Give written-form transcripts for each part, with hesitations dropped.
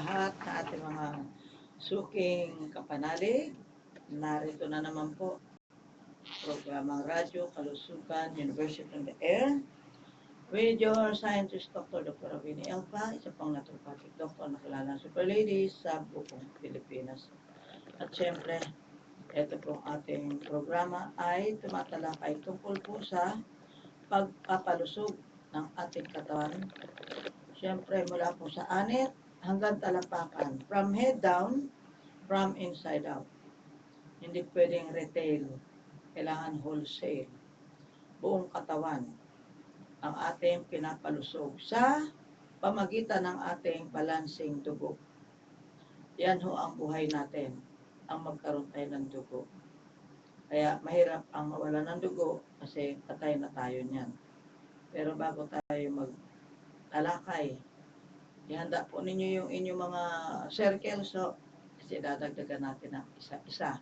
lahat na ating mga suking kapanalig. Narito na naman po, programang radyo, kalusugan, University on the Air, with your scientist, Dr. Avini Elpa, isa pang naturopathic doctor na kilala super lady sa buong Pilipinas. At syempre, ito pong ating programa ay tumatalakay tungkol po sa pagpapalusog ng ating katawan. Syempre, mula po sa anit hanggang talampakan. From head down, from inside out. Hindi pwedeng retail. Kailangan wholesale. Buong katawan ang ating pinapalusog sa pamagitan ng ating balancing dugo. Yan ho ang buhay natin, ang magkaroon tayo ng dugo. Kaya mahirap ang mawala ng dugo kasi patay na tayo niyan. Pero bago tayo magtalakay, ihanda po ninyo yung inyong mga circles, so, kasi dadagdagan natin ng isa-isa.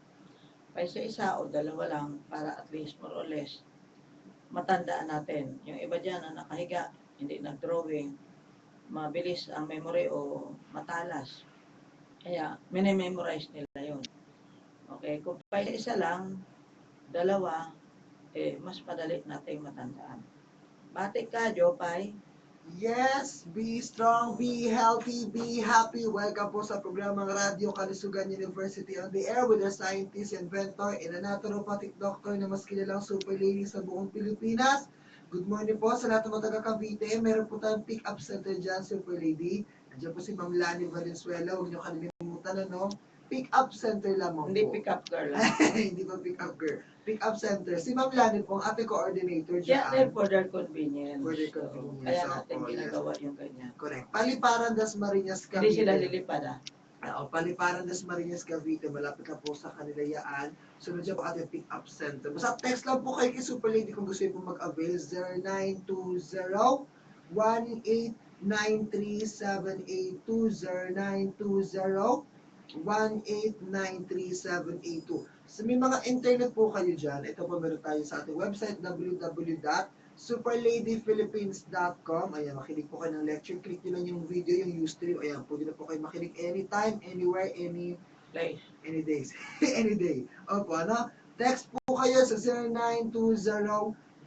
Pa isa-isa o dalawa lang para at least more or less matandaan natin. Yung iba dyan na nakahiga, hindi nag-drawing, mabilis ang memory o matalas. Kaya minimemorize nila yun. Okay, kung pa isa lang, dalawa, mas madali nating matandaan. Batik ka, Jopay. Yes, be strong, be healthy, be happy. Welcome po sa programang Radyo Kalusugan University on the Air with our scientist, inventor, and a naturopathic doctor na mas kilalang super lady sa buong Pilipinas. Good morning po sa lahat ng mga taga-Cavite. Meron po tayong pick-up center dyan, super lady. Nandiyan po si Ma'am Lani Valenzuela. Huwag niyo kalimutan, ano? Pick-up center lamang Hindi po. pick up girl. Hindi po pick-up girl. Pick-up center. Si Ma'am Lani po, ang ating coordinator Yeah, dyan. for their convenience. For their So, convenience. kaya So, natin yes. ginagawa yung ganyan. Correct. Paliparan das Marinas Cavite. Hindi sila lilipad Paliparan das Marinas Cavite. Malapit na po sa Kanilayaan. Sunod dyan po ating pick-up center. Basta text lang po kayo kay Super Lady kung gusto niyo po mag-avail. 0920-1893782. So, may mga internet po kayo dyan. Ito po meron tayo sa ating website www.superladyphilippines.com. Ayan, makinig po kayo ng lecture. Click nyo lang yung video, yung Ustream. Ayan, pwede na po kayo makinig anytime, anywhere, any place. Any days. Any day. Opo, ano? Text po kayo sa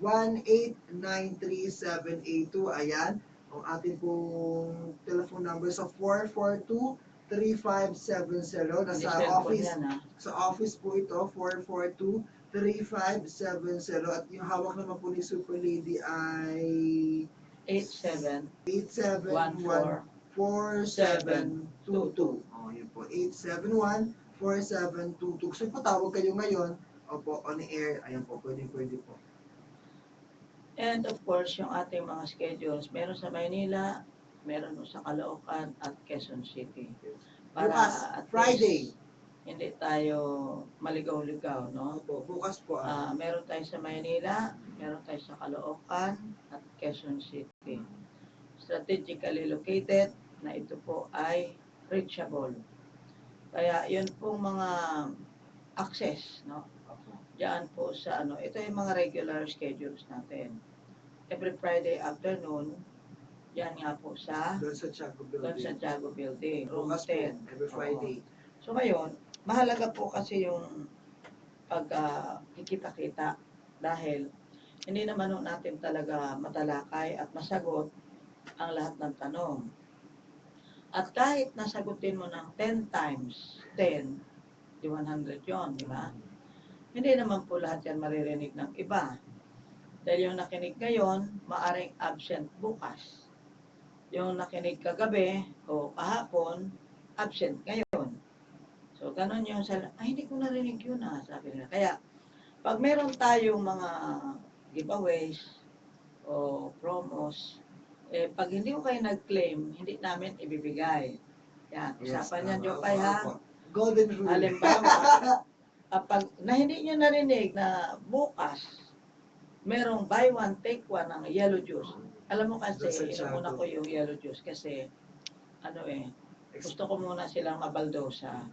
0920-1893782. Ayan. Ang ating pong telephone number sa 442-3570. Nasa office. Sa office po ito, 442-3570. At yung hawak naman po ni Super Lady ay 871-4722. Oh, yun po. 871-4722. So, patawag kayo ngayon. Opo, on air. Ayan po, pwede po. And of course, yung ating mga schedules, meron sa Maynila, meron sa Caloocan at Quezon City. Para Bukas, at Friday. least, hindi tayo maligaw-ligaw, no? Opo, bukas po. Meron tayo sa Maynila, meron tayo sa Caloocan at Quezon City. Strategically located na ito po ay reachable. Kaya yun pong mga access, no? Diyan po sa ito yung mga regular schedules natin. Every Friday afternoon, yan nga po sa Doon sa Santiago Building, room bukas 10. po, every Friday. So ngayon, mahalaga po kasi yung pagkikita-kita dahil hindi naman natin talaga matalakay at masagot ang lahat ng tanong. At kahit nasagutin mo ng 10 times 10, di 100 yun, di ba? Hindi naman po lahat yan maririnig ng iba. Dahil yung nakinig ngayon, maaring absent bukas. Yung nakinig kagabi o kahapon, absent ngayon. So, ganun yung hindi ko narinig yun sabi nila. Kaya, pag meron tayong mga giveaways o promos, pag hindi ko kayo nag-claim, hindi namin ibibigay. Yan, usapan yan, Jopay, ha? Golden rule. Halimbawa, pag hindi nyo narinig na bukas, merong buy one, take one ng yellow juice. Alam mo kasi, inumuna ko yung yellow juice kasi, gusto ko muna silang mabaldosa.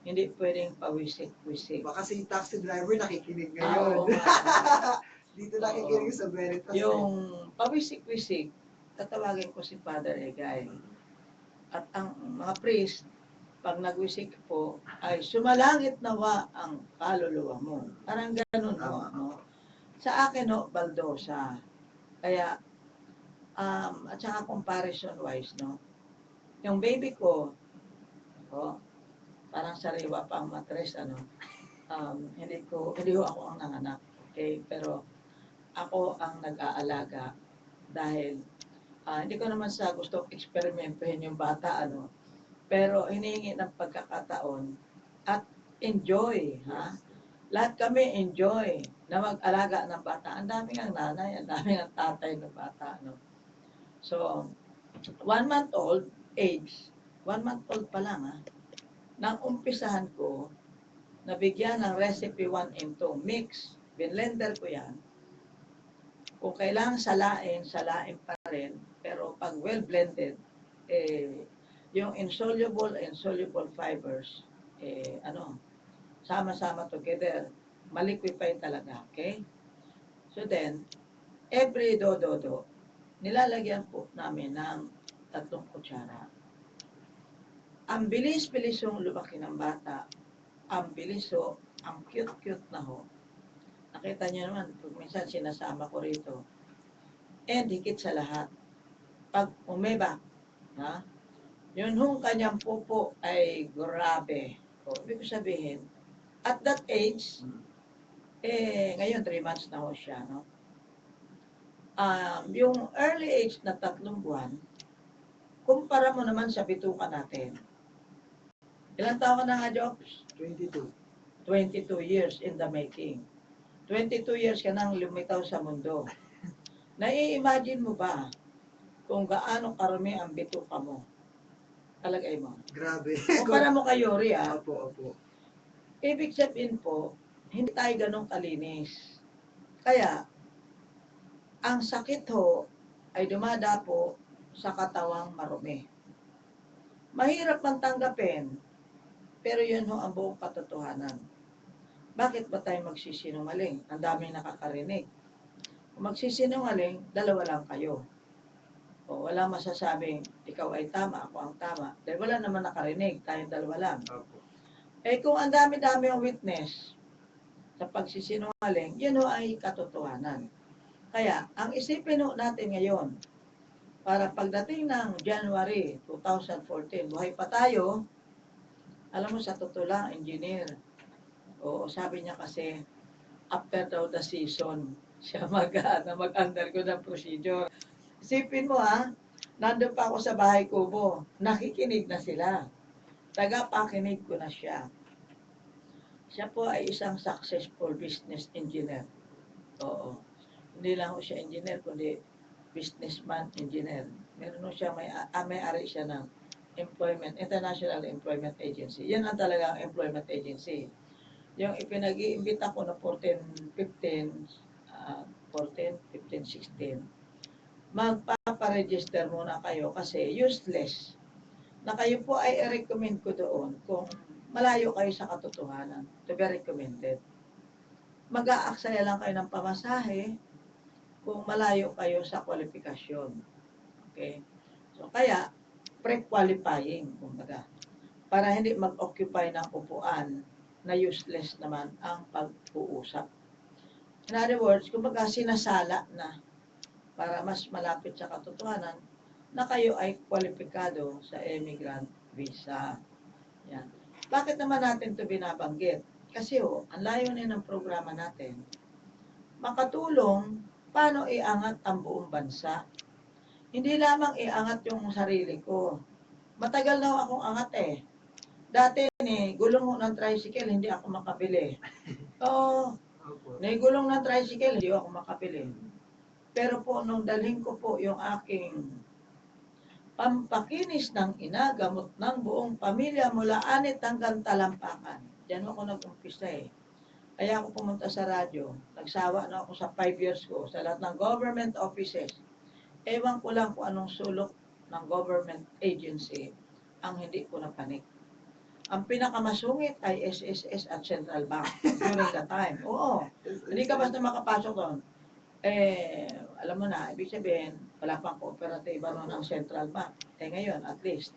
Hindi pwedeng pawisik-wisik. Baka si taxi driver nakikinig ngayon. Dito nakikinig sa Veritas. Yung pawisik-wisik, tatawagin ko si Father Egay. At ang mga priest, pag nagwisik po, ay sumalangit nawa ang kaluluwa mo. Parang ganun, no? Tama. No? Sa akin, no, baldosa. Kaya, at saka comparison-wise, no? Yung baby ko, oh, parang sariwa pa ang matres, ano? Hindi ko ako ang nanganak. Okay? Pero ako ang nag-aalaga dahil hindi ko naman sa gusto eksperimentuhin yung bata, ano? Pero hinihingi ng pagkakataon at enjoy, ha? Lahat kami enjoy na mag-alaga ng bata. Ang daming ang nanay, ang daming ang tatay ng bata, no? So, 1 month old age, 1 month old pa lang, ha? Nang umpisahan ko, nabigyan ng recipe 1 and 2, mix, binlender ko yan. Kung kailangan salain pa rin, pero pag well blended, yung insoluble and soluble fibers, sama-sama together, maliquify talaga, okay? So then, every do, nilalagyan po namin ng 3 kutsara. Ang bilis-bilis yung lumaki ng bata, ang bilis ho, ang cute-cute na ho. Nakita niyo naman, minsan sinasama ko rito. And higit sa lahat, pag umeba, ha? Yun hong kanyang pupo ay grabe. O, ibig sabihin, at that age, ngayon 3 months na ho siya, no? Yung early age na 3 buwan, kumpara mo naman sa bituka natin. Ilang taon ka na nga, Jobs? 22. 22 years in the making. 22 years ka nang lumitaw sa mundo. Nai-imagine mo ba kung gaano karami ang bituka mo? Talagay mo. Grabe. Kumpara mo kay Yori, Opo. Ibig sabihin po, hindi tayo ganun kalinis. Kaya, ang sakit ho ay dumadapo sa katawang marumi. Mahirap man tanggapin, pero yun ho ang buong katotohanan. Bakit ba tayo magsisinungaling? Ang daming nakakarinig. Kung magsisinungaling, 2 lang kayo. O wala masasabing ikaw ay tama, ako ang tama. Dahil wala naman nakarinig, tayong 2 lang. Opo. Kung ang dami-dami ang witness sa pagsisinungaling, yun ho ay katotohanan. Kaya, ang isipin ho natin ngayon, para pagdating ng January 2014, buhay pa tayo, alam mo, sa totoo lang, engineer. Oo, sabi niya kasi, after daw the season, siya mag-undergo ng procedure. Isipin mo nandun pa ako sa bahay kubo, nakikinig na sila. Tagapakinig ko na siya. Siya po ay isang successful business engineer. Oo. Hindi lang ho siya engineer, kundi businessman engineer. Meron ho siya, may-ari siya ng International Employment Agency. Yan ang talagang employment agency. Yung ipinag-iimbita ko na 16, magpaparegister muna kayo kasi useless na kayo po ay i-recommend ko doon kung malayo kayo sa katotohanan, to be recommended. Mag-aaksaya lang kayo ng pamasahe kung malayo kayo sa kwalifikasyon. Okay? So, kaya, pre-qualifying, kumbaga, para hindi mag-occupy ng upuan na useless naman ang pag-uusap. In other words, kumbaga, sinasala na para mas malapit sa katotohanan na kayo ay kwalipikado sa immigrant visa. Yan. Bakit naman natin ito binabanggit? Kasi ang layunin ng programa natin, makatulong paano iangat ang buong bansa. Hindi lamang iangat yung sarili ko. Matagal na akong angat Dati gulong ng tricycle, hindi ako makabili. Oo, gulong ng tricycle, hindi ako makabili. Pero po, nung dalhin ko po yung aking pampakinis ng ina, gamot ng buong pamilya mula anit hanggang talampakan. Diyan ako nag-umpisa Kaya ako pumunta sa radyo. Nagsawa na ako sa 5 years ko sa lahat ng government offices. Ewan ko lang kung anong sulok ng government agency ang hindi ko napanik. Ang pinakamasungit ay SSS at Central Bank during that time. Oo, hindi ka basta makapasok doon. Alam mo na, ibig sabihin, wala pang kooperatiba noon ang Central Bank. Ngayon, at least,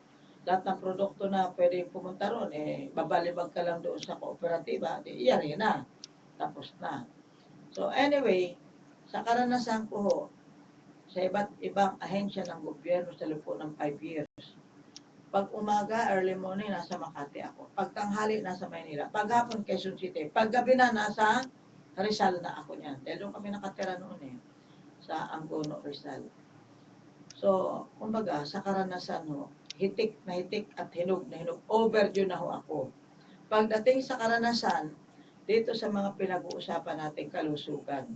lahat ng produkto na pwede pumunta ron, babalibag ka lang doon sa kooperatiba, di iyari na. Tapos na. So anyway, sa karanasan ko ho, sa iba't ibang ahensya ng gobyerno sa loob po ng 5 years, pag umaga, early morning, nasa Makati ako. Pag tanghali, nasa Maynila. Pag hapon, Quezon City. Pag gabi na, nasa Rizal na ako niyan. Dahil doon kami nakatira noon sa Angono, Rizal. So, kumbaga, sa karanasan ho, hitik at hinog na hinog. Overdue na ho ako. Pagdating sa karanasan, dito sa mga pinag-uusapan nating kalusugan,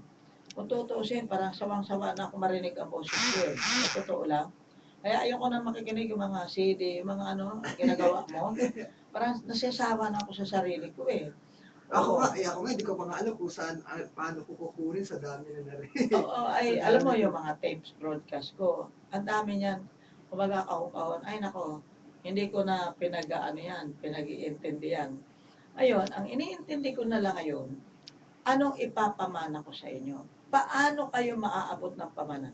kung tutuusin, parang sawang-sawa na ako marinig ang boses ko Sa totoo lang. Kaya ayoko na makikinig yung mga CD, yung mga ginagawa mo. Parang nasisawa na ako sa sarili ko Ako Oo. nga, hindi ko pa nga alam kung saan, paano ko kukunin sa dami na narinig. Oo, ay, Sa alam mo dami ko. yung mga tapes broadcast ko. Ang dami niyan. Kumbaga kahon-kahon. Ay nako, hindi ko na pinag-iintindihan. Ayun, ang iniintindi ko na lang ngayon, anong ipapamana ko sa inyo? Paano kayo maaabot ng pamana?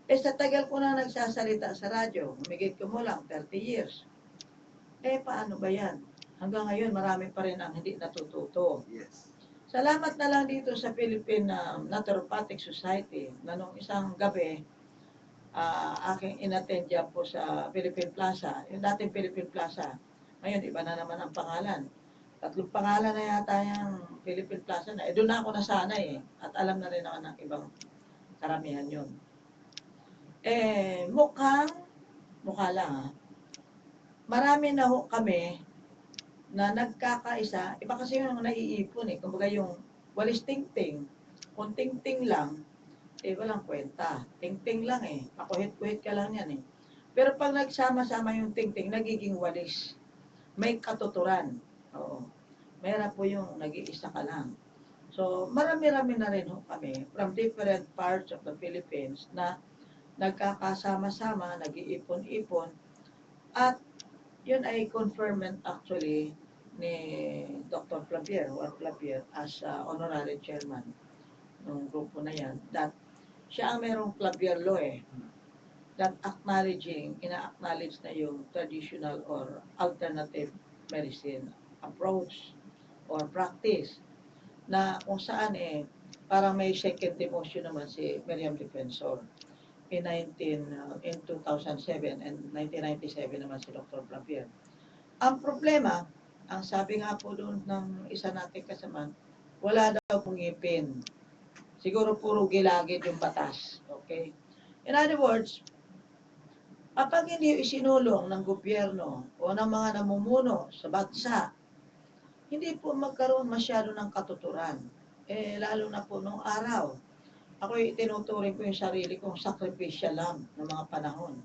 Sa tagal ko na nagsasalita sa radyo, humigit ko mo lang 30 years. Paano ba yan? Hanggang ngayon, marami pa rin ang hindi natututo. Yes. Salamat na lang dito sa Philippine Naturopathic Society na nung isang gabi, aking inattend dyan po sa Philippine Plaza. Yung dating Philippine Plaza. Ngayon, iba na naman ang pangalan. 3 pangalan na yata yung Philippine Plaza na. Doon na ako nasanay At alam na rin naman ng ibang karamihan yun. Mukha lang Marami na ho kami na nagkakaisa. Iba kasi yung naiipon Kumbaga yung walis ting-ting, kung ting-ting lang, walang kwenta. Ting-ting lang Pakuhit-kuhit ka lang yan Pero pag nagsama-sama yung ting-ting, nagiging walis. May katuturan. Oo. Meron po yung nag-iisa ka lang. So, marami-rami na rin ho kami from different parts of the Philippines na nagkakasama-sama, nag-iipon-ipon, at yun ay confirmation actually ni Dr. Flavier, Juan Flavier, as honorary chairman ng grupo na yan, that siya ang merong Flavier law that ina-acknowledge na yung traditional or alternative medicine approach or practice na kung saan parang may second demotion naman si Miriam Defensor in 2007 and 1997 naman si Dr. Flavier. Ang problema, ang sabi nga po doon ng isa nating kasama, wala daw pong ngipin. Siguro puro gilagid yung batas. Okay? In other words, kapag hindi isinulong ng gobyerno o ng mga namumuno sa bansa, hindi po magkaroon masyado ng katuturan. Lalo na po nung araw, ako'y tinuturing ko yung sarili kong sacrificial lang ng mga panahon.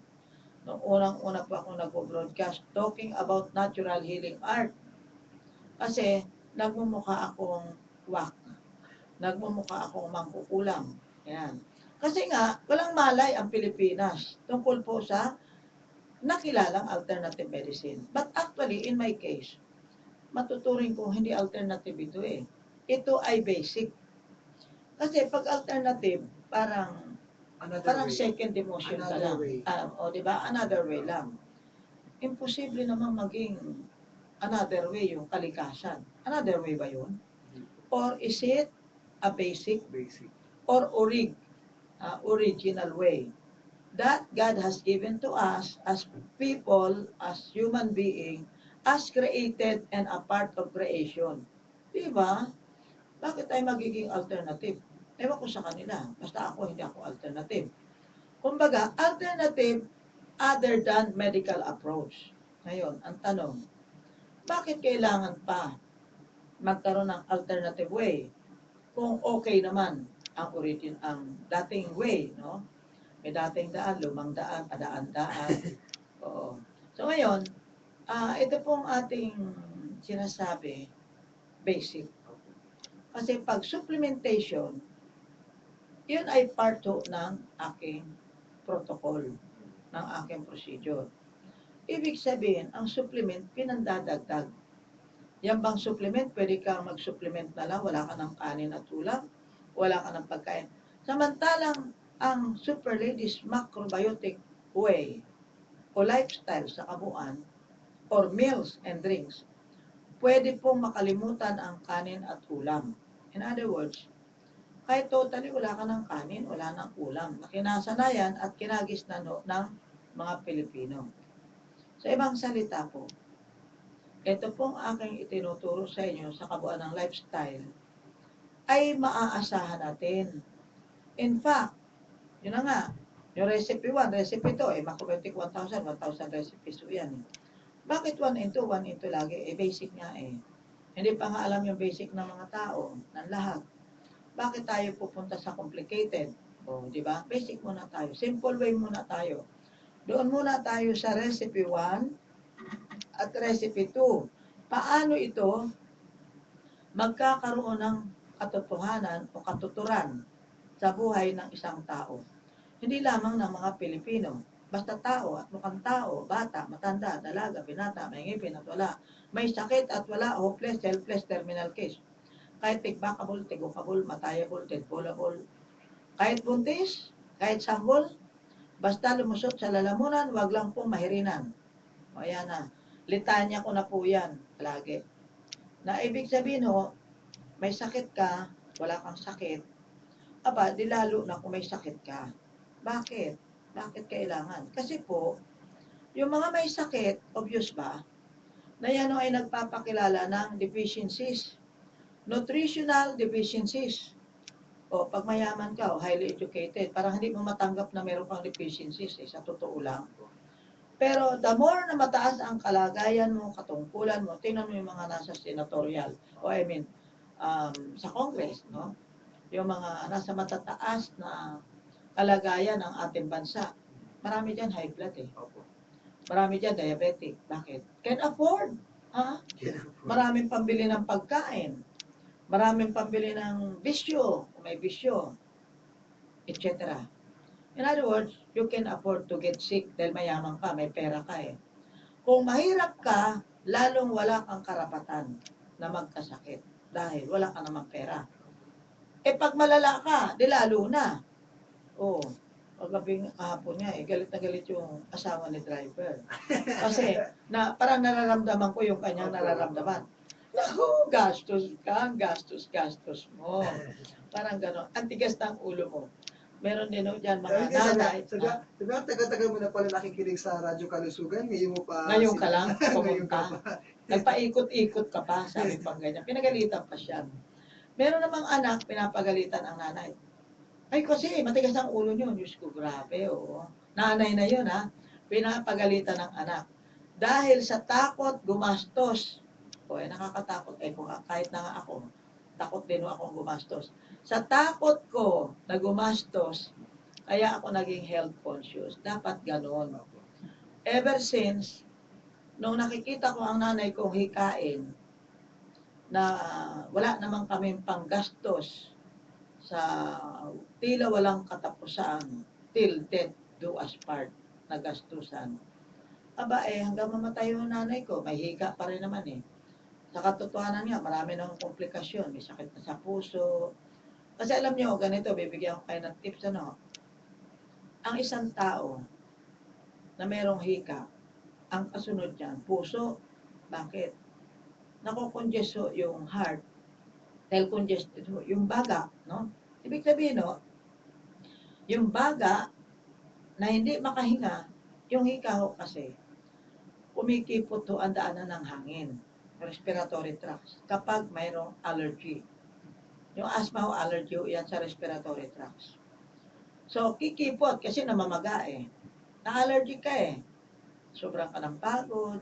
Noong unang-una po ako nag-broadcast talking about natural healing art. Kasi nagmumukha akong wak. Nagmumukha akong mangkukulam. Yan. Kasi nga, walang malay ang Pilipinas tungkol po sa nakilalang alternative medicine. But actually, in my case, matuturing kong hindi alternative ito Ito ay basic. Kasi pag alternative, parang second demotion ka lang. Di ba? Another way lang. Imposible naman maging another way yung kalikasan. Another way ba yun? Or is it a basic? Or original way that God has given to us as people, as human being, as created and a part of creation. Di ba? Bakit tayo magiging alternative? Ewan ko sa kanila. Basta ako, hindi ako alternative. Kumbaga, alternative other than medical approach. Ngayon, ang tanong, bakit kailangan pa magkaroon ng alternative way kung okay naman ang dating way, no? May dating daan, lumang daan, padaan-daan. Oo. So ngayon, ito pong ating sinasabi, basic. Kasi pag supplementation, yun ay part ng aking protocol, ng aking procedure. Ibig sabihin, ang supplement, pinandadagdag. Yan bang supplement, pwede kang mag-supplement na lang, wala ka ng kanin at ulam, wala ka ng pagkain. Samantalang, ang Super Ladies Macrobiotic Way o lifestyle sa kabuuan, or meals and drinks, pwede pong makalimutan ang kanin at ulam. In other words, kahit totally wala ka ng kanin, wala ng ulam, na kinasanayan at kinagisnan ng mga Pilipino. Sa ibang salita po, ito pong aking itinuturo sa inyo sa kabuuan ng lifestyle ay maaasahan natin. In fact, yun na nga, yung recipe 1, recipe 2, Macrobitic 1,000 recipes po yan. Bakit 1 into 1 into lagi? Basic nga eh. Hindi pa nga alam yung basic ng mga tao, ng lahat. Bakit tayo pupunta sa complicated? O, di ba? Basic muna tayo. Simple way muna tayo. Doon muna tayo sa recipe 1 at recipe 2. Paano ito magkakaroon ng katotohanan o katuturan sa buhay ng isang tao? Hindi lamang ng mga Pilipino. Basta tao at mukhang tao, bata, matanda, dalaga, binata, may ngipin at wala. May sakit at wala, hopeless, helpless, terminal case. Kahit tigbakable, tigukable, matayable, tidbolable. Kahit buntis, kahit sanggol, basta lumusot sa lalamunan, wag lang pong mahirinan. O yan na. Litanya ko na po yan, lagi. Na ibig sabihin ho, may sakit ka, wala kang sakit. Aba, di lalo na kung may sakit ka. Bakit? Bakit kailangan? Kasi po, yung mga may sakit, obvious ba, na yan ay nagpapakilala ng deficiencies. Nutritional deficiencies. O, pag mayaman ka o highly educated, parang hindi mo matanggap na meron kang deficiencies, sa totoo lang. Pero the more na mataas ang kalagayan mo, katungkulan mo, tingnan mo yung mga nasa senatorial, sa Congress, no? Yung mga nasa matataas na kalagayan ng ating bansa. Marami dyan high blood eh. Marami dyan diabetic. Bakit? Can afford. Ha? Maraming pambili ng pagkain. Maraming pambili ng bisyo. Kung may bisyo. Etc. In other words, you can afford to get sick dahil mayaman ka, may pera ka eh. Kung mahirap ka, lalong wala kang karapatan na magkasakit dahil wala ka namang pera. Pag malala ka, di lalo na. Oh, paggabi kahapon nga galit na galit yung asawa ni driver. Kasi parang nararamdaman ko yung kanyang nararamdaman. Naku, gastos mo. Parang gano'n. Ang tigas ng ulo mo. Meron din dyan mga nanay. Sabi, tagal-tagal mo na pala nakikinig sa Radyo Kalusugan, ngayon mo pa... Ngayon ka lang, Ngayon ka pumunta. pa. Nagpaikot-ikot ka pa, sabi pang ganyan. Pinagalitan pa siya. Meron namang anak, pinapagalitan ang nanay. Ay, kasi matigas ang ulo niyo. Diyos ko, grabe, oo. Nanay na yun, ha? Pinapagalitan ng anak. Dahil sa takot, gumastos. Nakakatakot. Kahit na nga ako, takot din akong gumastos. Sa takot ko na gumastos, kaya ako naging health conscious. Dapat ganon. Ever since, nung nakikita ko ang nanay kong hikain, na wala naman kaming panggastos sa tila walang katapusan, till death do us part na gastusan. Aba hanggang mamatay yung nanay ko, may higa pa rin naman eh. Sa katotohanan nga, marami ng komplikasyon. May sakit na sa puso. Kasi alam nyo, ganito, bibigyan ko kayo ng tips, ano. Ang isang tao na merong hika, ang kasunod niyan, puso. Bakit? Nakokongest yung heart. Dahil congested yung baga, no? Ibig sabihin, no, yung baga na hindi makahinga, yung hika ho kasi, kumikipot ho ang daanan ng hangin, respiratory tracts, kapag mayroong allergy. Yung asthma ho, allergy ho, yan sa respiratory tracts. So, kikipot kasi namamaga eh. Na-allergy ka eh. Sobrang ka ng pagod,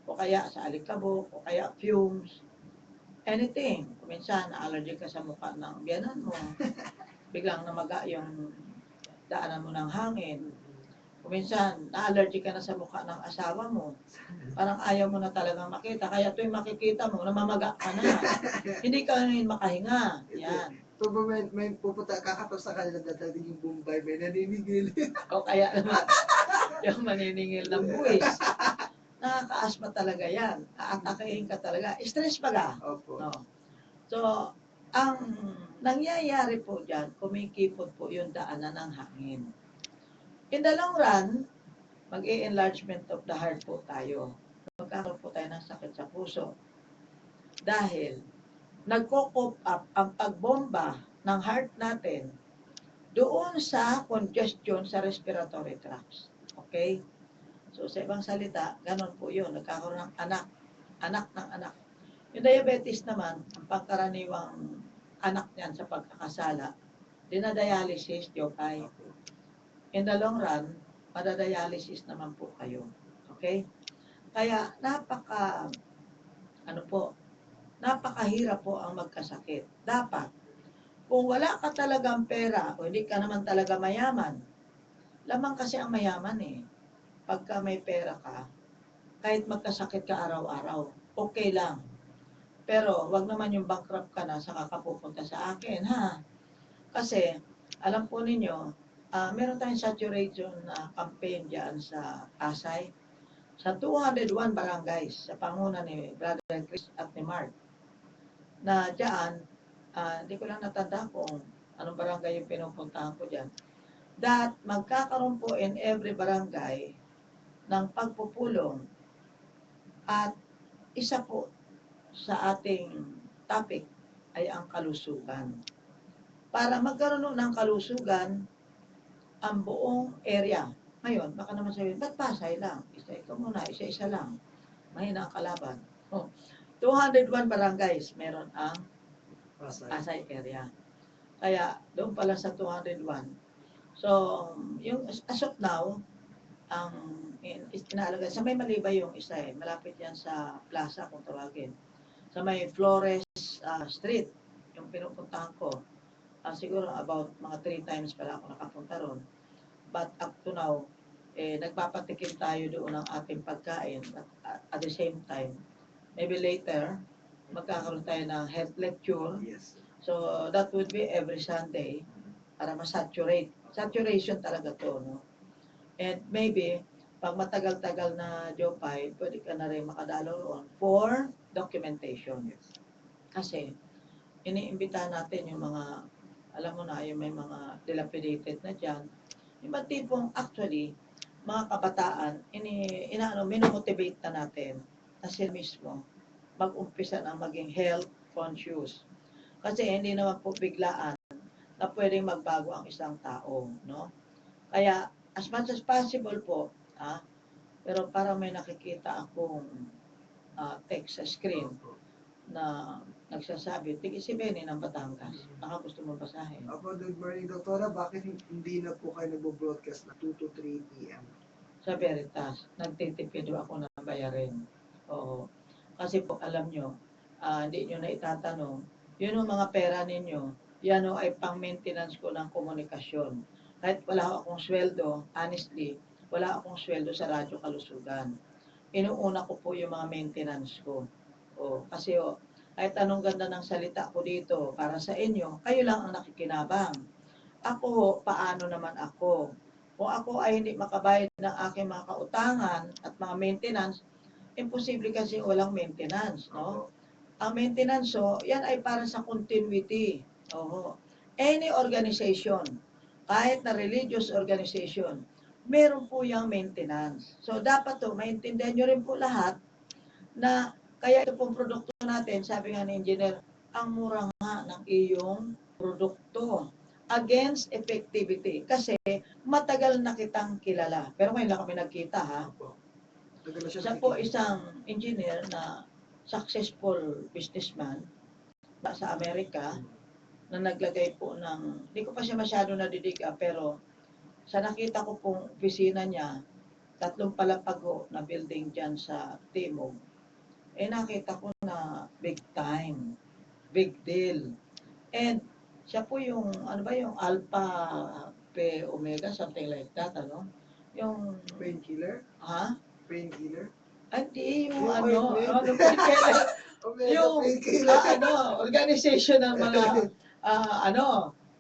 o kaya sa alikabok, o kaya fumes, anything. Minsan, allergy ka sa mukha ng biyanan mo. Biglang namaga yung daanan mo ng hangin. Minsan, na-allergy ka na sa mukha ng asawa mo. Parang ayaw mo na talagang makita. Kaya tuwing makikita mo, namamaga ka na. Hindi ka rin makahinga. Yan. So, may pupunta, kakatapos sa kanila dadating yung Bombay, may naninigil. O kaya naman, yung maniningil ng buwis. Nakaka-asma talaga yan. Aatakein ka talaga. Stress pala. Opo. No. So, ang nangyayari po dyan, kumikipot po yung daanan ng hangin. In the long run, mag-e-enlargement of the heart po tayo. magkakaroon po tayo ng sakit sa puso. Dahil nagko-cope up ang pagbomba ng heart natin doon sa congestion sa respiratory tracts. Okay? So sa ibang salita, ganun po yun. Nagkakaroon ng anak ng anak. Yung diabetes naman, ang pangkaraniwang anak niyan sa pagkakasala, dinadialysis, Jopay. In the long run, madadialysis naman po kayo. Okay? Kaya napakahirap po ang magkasakit. Dapat, kung wala ka talagang pera o hindi ka naman talaga mayaman, lamang kasi ang mayaman eh. Pagka may pera ka, kahit magkasakit ka araw-araw, okay lang. Pero wag naman yung bankrupt ka na saka ka pupunta sa akin, ha? Kasi, alam po ninyo, meron tayong saturation na campaign dyan sa Pasay. Sa 201 barangays, sa panguna ni Brother Chris at ni Mark, na dyan, hindi ko lang natanda kung anong barangay yung pinupuntahan ko dyan. That magkakaroon po in every barangay ng pagpupulong at isa po sa ating topic ay ang kalusugan. Para magkaroon ng kalusugan ang buong area. Ngayon, baka naman sabihin, ba't Pasay lang? Ikaw muna, isa-isa lang. Mahina ang kalaban. 201 barangays meron ang Pasay area. Kaya doon pala sa 201. So, yung as of now, ang inaalagay, sa may Malibay yung isa eh, malapit yan sa plaza kung tawagin. Sa may Flores Street, yung pinupuntahan ko, siguro about mga 3 times pala ako nakapunta ron. But up to now, nagpapatikim tayo doon ng ating pagkain at the same time, maybe later, magkakaroon tayo ng health lecture. Yes. So, that would be every Sunday para ma-saturate. Saturation talaga to, no? And maybe, pag matagal-tagal na Jopay, pwede ka na rin makadalo roon for documentation. Kasi, iniimbitahan natin yung mga, alam mo na, yung may mga dilapidated na dyan. Yung mga tipong actually, mga kabataan, minomotivate na natin na sila mismo mag-umpisa na maging health conscious. Kasi hindi naman po biglaan na pwedeng magbago ang isang tao, no? Kaya, as much as possible po, pero parang may nakikita akong text sa screen na nagsasabi, tig-si Benny ng Batangas. Baka gusto mo basahin. Good morning, Doktora. Bakit hindi na po kayo nagbo-broadcast na 2 to 3 p.m.? Sa Veritas, nagtitipid ako ng bayarin. Oo. Kasi po, alam nyo, hindi nyo na itatanong, yun yung mga pera ninyo, yan o ay pang-maintenance ko ng komunikasyon. Kahit wala akong sweldo, honestly, wala akong sweldo sa Radyo Kalusugan. Inuuna ko po yung mga maintenance ko. Kasi kahit anong ganda ng salita ko dito para sa inyo, kayo lang ang nakikinabang. Ako, paano naman ako? Kung ako ay hindi makabayad ng aking mga kautangan at mga maintenance, imposible kasi walang maintenance, no? Ang maintenance, yan ay para sa continuity. Any organization, kahit na religious organization, meron po yung maintenance. So, dapat maintindihan nyo rin po lahat na kaya ito pong produkto natin, sabi nga ni engineer, ang mura nga ng iyong produkto against effectivity. Kasi matagal na kitang kilala. Pero ngayon lang kami nagkita, ha? Siya po isang engineer na successful businessman sa Amerika na naglagay po ng, hindi ko pa siya masyado nadidiga, pero sa nakita ko pong opisina niya, 3 palapag na building dyan sa Timog, nakita ko na big time, big deal. And siya po yung, yung Alpha P Omega, something like that, ano? Yung... Painkiller? Ha? Painkiller? Hindi, yung painkiller? yung, organization ng mga,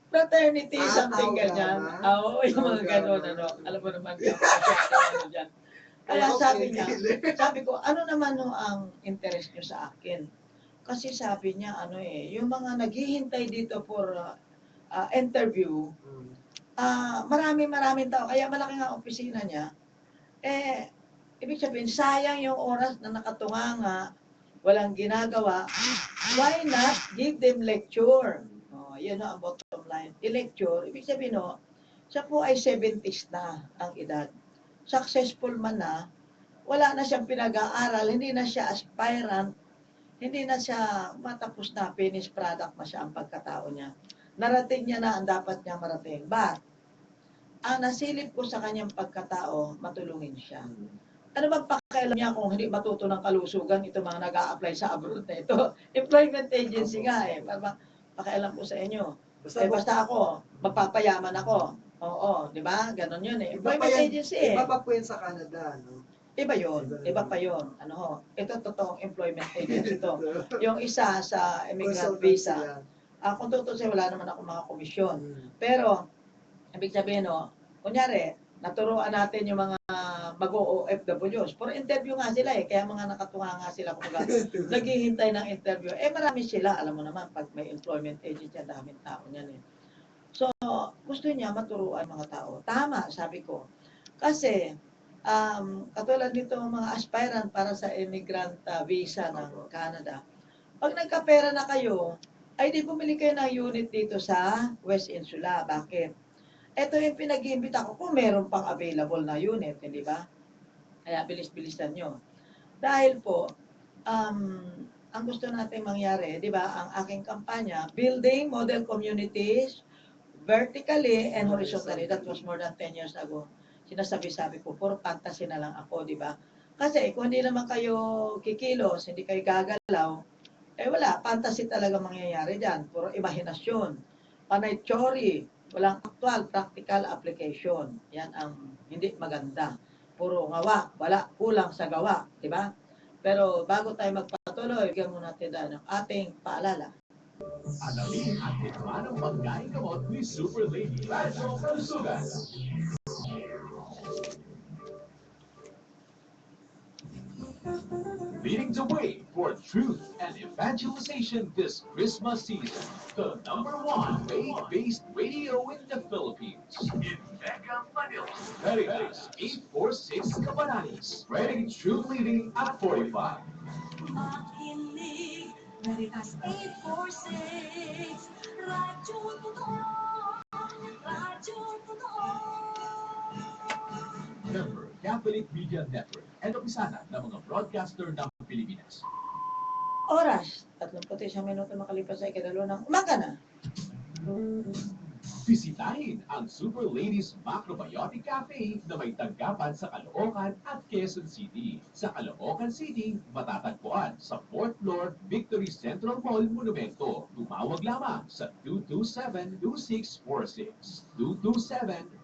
fraternity, something ganyan. Oo, yung mga gano'n, alam mo naman, dyan. Kaya sabi ko, ano naman ang interest nyo sa akin? Kasi sabi niya, yung mga naghihintay dito for interview, maraming tao, kaya malaki nga opisina niya, Ibig sabihin, sayang yung oras na nakatunganga, walang ginagawa. Why not give them lecture? Oh, yun ang bottom line. I-lecture, ibig sabihin, no, siya po ay 70s na ang edad. Successful man na, wala na siyang pinag-aaral, hindi na siya aspirant, hindi na siya matapos na, finished product na siya ang pagkatao niya. Narating niya na ang dapat niya marating. But, ang nasilip ko sa kanyang pagkatao, matulungin siya. Ano bang pakialam niya kung hindi matuto ng kalusugan ito mga nag-a-apply sa abroad na ito? Employment agency nga eh. Parang pakialam ko sa inyo. Basta ako, magpapayaman ako. Oo, di ba? Ganon yun eh. Employment agency eh. Iba pa po yan sa Canada, no? Iba yun. Iba pa yun. Ano ho? Ito totoong employment agency ito. Yung isa sa immigrant visa. Kung tutusin, wala naman ako mga komisyon. Pero, ibig sabihin, no, kunyari, naturuan natin yung mga mag-OFWs. For interview nga sila eh, kaya mga nakatunga nga sila kung naghihintay ng interview. Eh marami sila, alam mo naman, pag may employment agency, daming tao niyan eh. So, gusto niya maturuan mga tao. Tama, sabi ko. Kasi, katulad nito mga aspirant para sa immigrant visa ng Canada, pag nagkapera na kayo, ay di bumili kayo ng unit dito sa West Insula. Bakit? Ito yung pinag-iimbita ko kung meron pang available na unit, hindi ba? Kaya bilis-bilisan nyo. Dahil po, ang gusto natin mangyari, di ba, ang aking kampanya, building model communities vertically and horizontally. That was more than 10 years ago. Sinasabi-sabi ko, puro fantasy na lang ako, di ba? Kasi kung hindi naman kayo kikilos, hindi kayo gagalaw, eh wala, fantasy talaga mangyayari dyan. Puro imahinasyon. Panay theory, walang actual practical application. Yan ang hindi maganda. Puro ngawa, wala, kulang sa gawa, di ba? Pero bago tayo magpatuloy, bigyan muna natin ng ating paalala. Alamin at tikman ang pagkain gamot ni Super Lady Radyo Kalusugan. Leading the way for truth and evangelization this Christmas season, the #1 faith-based radio in the Philippines. In Mega Manila, Veritas 846 Kabananis, spreading true leading at 45. Makinig, Veritas 846, Radyo Totoo, Radyo Totoo. Member Catholic Media Network at opisana ng mga broadcaster ng Pilipinas. Oras, 31 minuto makalipas sa ikadalo ng umaga na. Bisitahin ang Super Ladies Macrobiotic Cafe na may tanggapan sa Caloocan at Quezon City. Sa Caloocan City, matatagpuan sa 4th floor Victory Central Mall Monumento. Tumawag lamang sa 227-2646.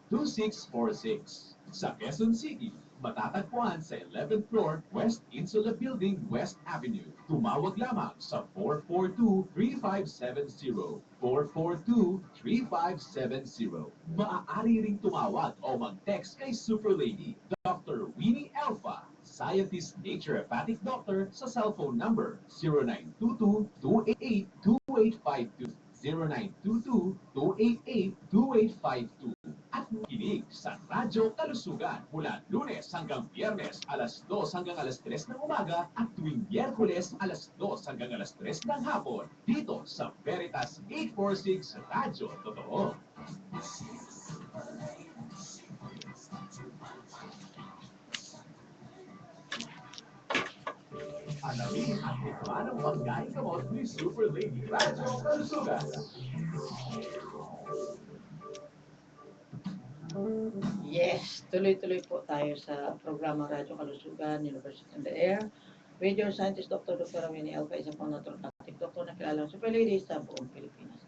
227-2646. Sa Quezon City, matatagpuan sa 11th floor West Insula Building, West Avenue. Tumawag lamang sa 442-3570. 442-3570. Maaari ring tumawag o mag-text kay Super Lady, Dr. Winnie Alpha, Scientist Naturopathic Doctor sa cellphone number 0922-288-2852. 0922-288-2852. At makinig sa Radyo Kalusugan mula Lunes hanggang Biyernes alas 2 hanggang alas 3 ng umaga at tuwing Miyerkules alas 2 hanggang alas 3 ng hapon dito sa Veritas 846 Radyo Totoo. Alamin at tikman ang pagkain gamot ni Super Lady Radyo Kalusugan. Yes, tuloy-tuloy po tayo sa programang Radyo Kalusugan, University on the Air. With your scientist, Dr. Winnie Alpha, isang pang naturopathic doctor na kilalang Super Lady sa buong Pilipinas.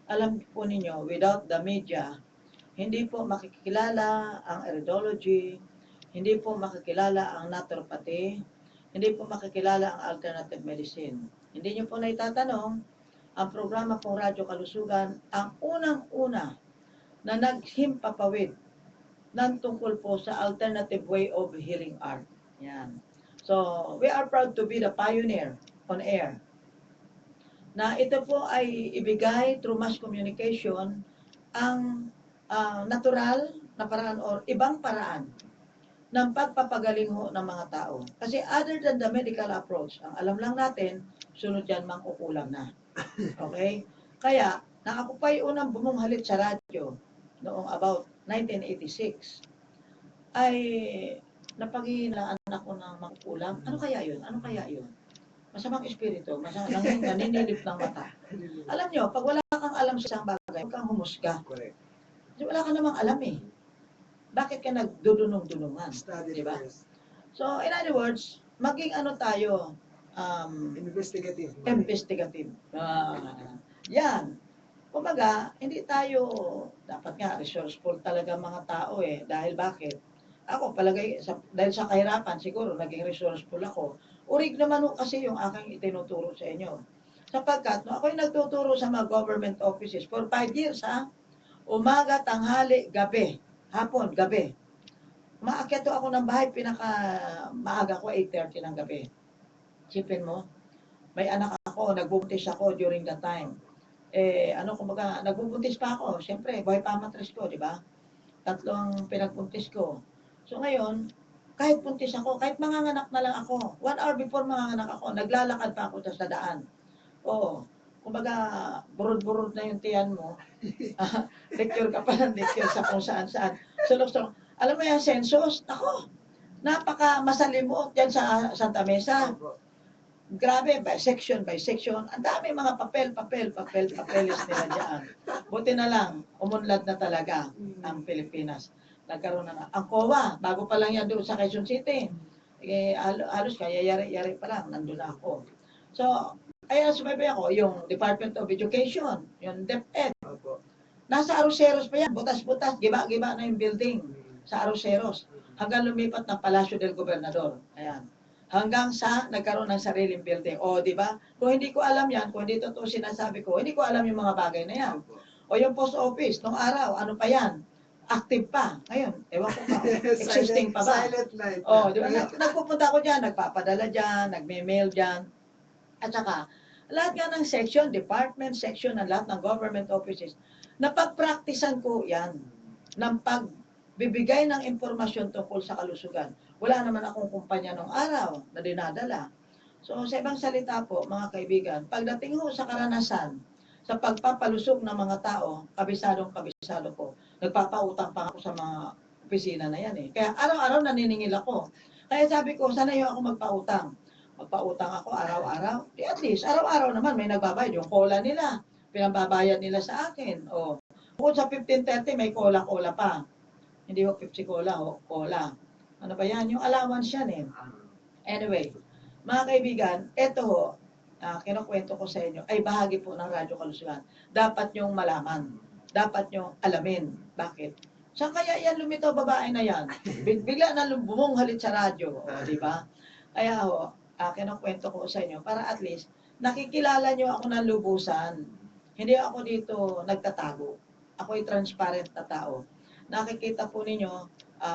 Alam po ninyo, without the media, hindi po makikilala ang iridology, hindi po makikilala ang naturopathy, hindi po makikilala ang alternative medicine. Hindi nyo po na itatanong, ang programa pong Radyo Kalusugan, ang unang-una na naghimpapawid ng tungkol po sa alternative way of healing art. Yan. So, we are proud to be the pioneer on air. Na ito po ay ibigay through mass communication ang natural na paraan or ibang paraan ng pagpapagaling ho ng mga tao. Kasi other than the medical approach, ang alam lang natin, sunod yan mangkukulam na. Okay? Kaya, na ako pa yung unang bumunghalit sa radyo noong about 1986, ay napaghihinaan ako ng mangkukulam. Ano kaya yun? Ano kaya yun? Masamang espiritu, naninilip ng mata. Alam nyo, pag wala kang alam sa isang bagay, huwag kang humusga. Correct. Kasi wala ka namang alam eh. Bakit ka nagdudunong-dunungan? Study Diba? first. So, in other words, maging ano tayo, Investigative. investigative. Yan. Kumbaga, hindi tayo, dapat nga, resourceful talaga mga tao eh. Dahil bakit? Ako, palagay, dahil sa kahirapan, siguro, naging resourceful ako. Urig naman ho kasi yung aking itinuturo sa inyo. Sapagkat, no, ako yung nagtuturo sa mga government offices for 5 years, ha? Umaga, tanghali, gabi. Hapon, gabi. Maakyat to ako ng bahay, maaga ko, 8:30 ng gabi. Sipin mo, may anak ako, nagbubuntis ako during that time. Kumbaga, nagbubuntis pa ako. Siyempre, buhay pa matris ko, di ba? 3 ang pinagbuntis ko. So ngayon, kahit buntis ako, kahit manganganak na lang ako, 1 hour before manganganak ako, naglalakad pa ako sa daan. Oo. Kumbaga, burod-burod na yung tiyan mo. Lecture ka pa ng lecture sa kung saan-saan. Sulok-sulok. Alam mo yung census? Ako, napaka masalimot yan sa Santa Mesa. Grabe, by section. Ang dami mga papeles nila dyan. Buti na lang, umunlad na talaga ang Pilipinas. Nagkaroon na. Ang COA, bago pa lang yan doon sa Quezon City. Halos kaya yari pa lang, nandun na ako. So, kaya sumabay ako, yung Department of Education, yung DepEd. Nasa Aroseros pa yan, butas-butas, giba-giba na yung building sa Aroseros. Hanggang lumipat ng Palacio del Gobernador. Ayan. Hanggang sa nagkaroon ng sariling building. O, di ba? Kung hindi ko alam yan, kung hindi totoo sinasabi ko, hindi ko alam yung mga bagay na yan. O yung post office, nung araw, ano pa yan? Active pa. Ngayon, ewan ko pa. Existing pa ba? Silent night. O, di ba? Nagpupunta ako dyan, nagpapadala dyan, nagme-mail dyan. At saka, lahat nga ng section, department, section, ng lahat ng government offices, napag-practicean ko yan ng pagbibigay ng impormasyon tungkol sa kalusugan. Wala naman akong kumpanya nung araw na dinadala. So, sa ibang salita po, mga kaibigan, pagdating ho sa karanasan, sa pagpapalusog ng mga tao, kabisado ko. Nagpapautang pa ako sa mga opisina na yan eh. Kaya araw-araw naniningil ako. Kaya sabi ko, sana yung ako magpautang. Magpautang ako araw-araw. At least, araw-araw naman may nagbabayad. Yung cola nila, pinababayad nila sa akin. O, bukod sa 15.30, may cola-cola pa. Hindi ho Pepsi Cola, o cola. Ano ba yan? Yung allowance yan eh. Anyway, mga kaibigan, eto ho, kinukwento ko sa inyo, ay bahagi po ng Radyo Kalusugan. Dapat nyong malaman. Dapat nyong alamin. Bakit? Saan kaya yan lumitaw babae na yan? Bigla na bumunghalit sa radyo. O, di ba? Kaya ho, kinukwento ko sa inyo para at least nakikilala nyo ako ng lubusan. Hindi ako dito nagtatago. Ako'y transparent na tao. Nakikita po ninyo,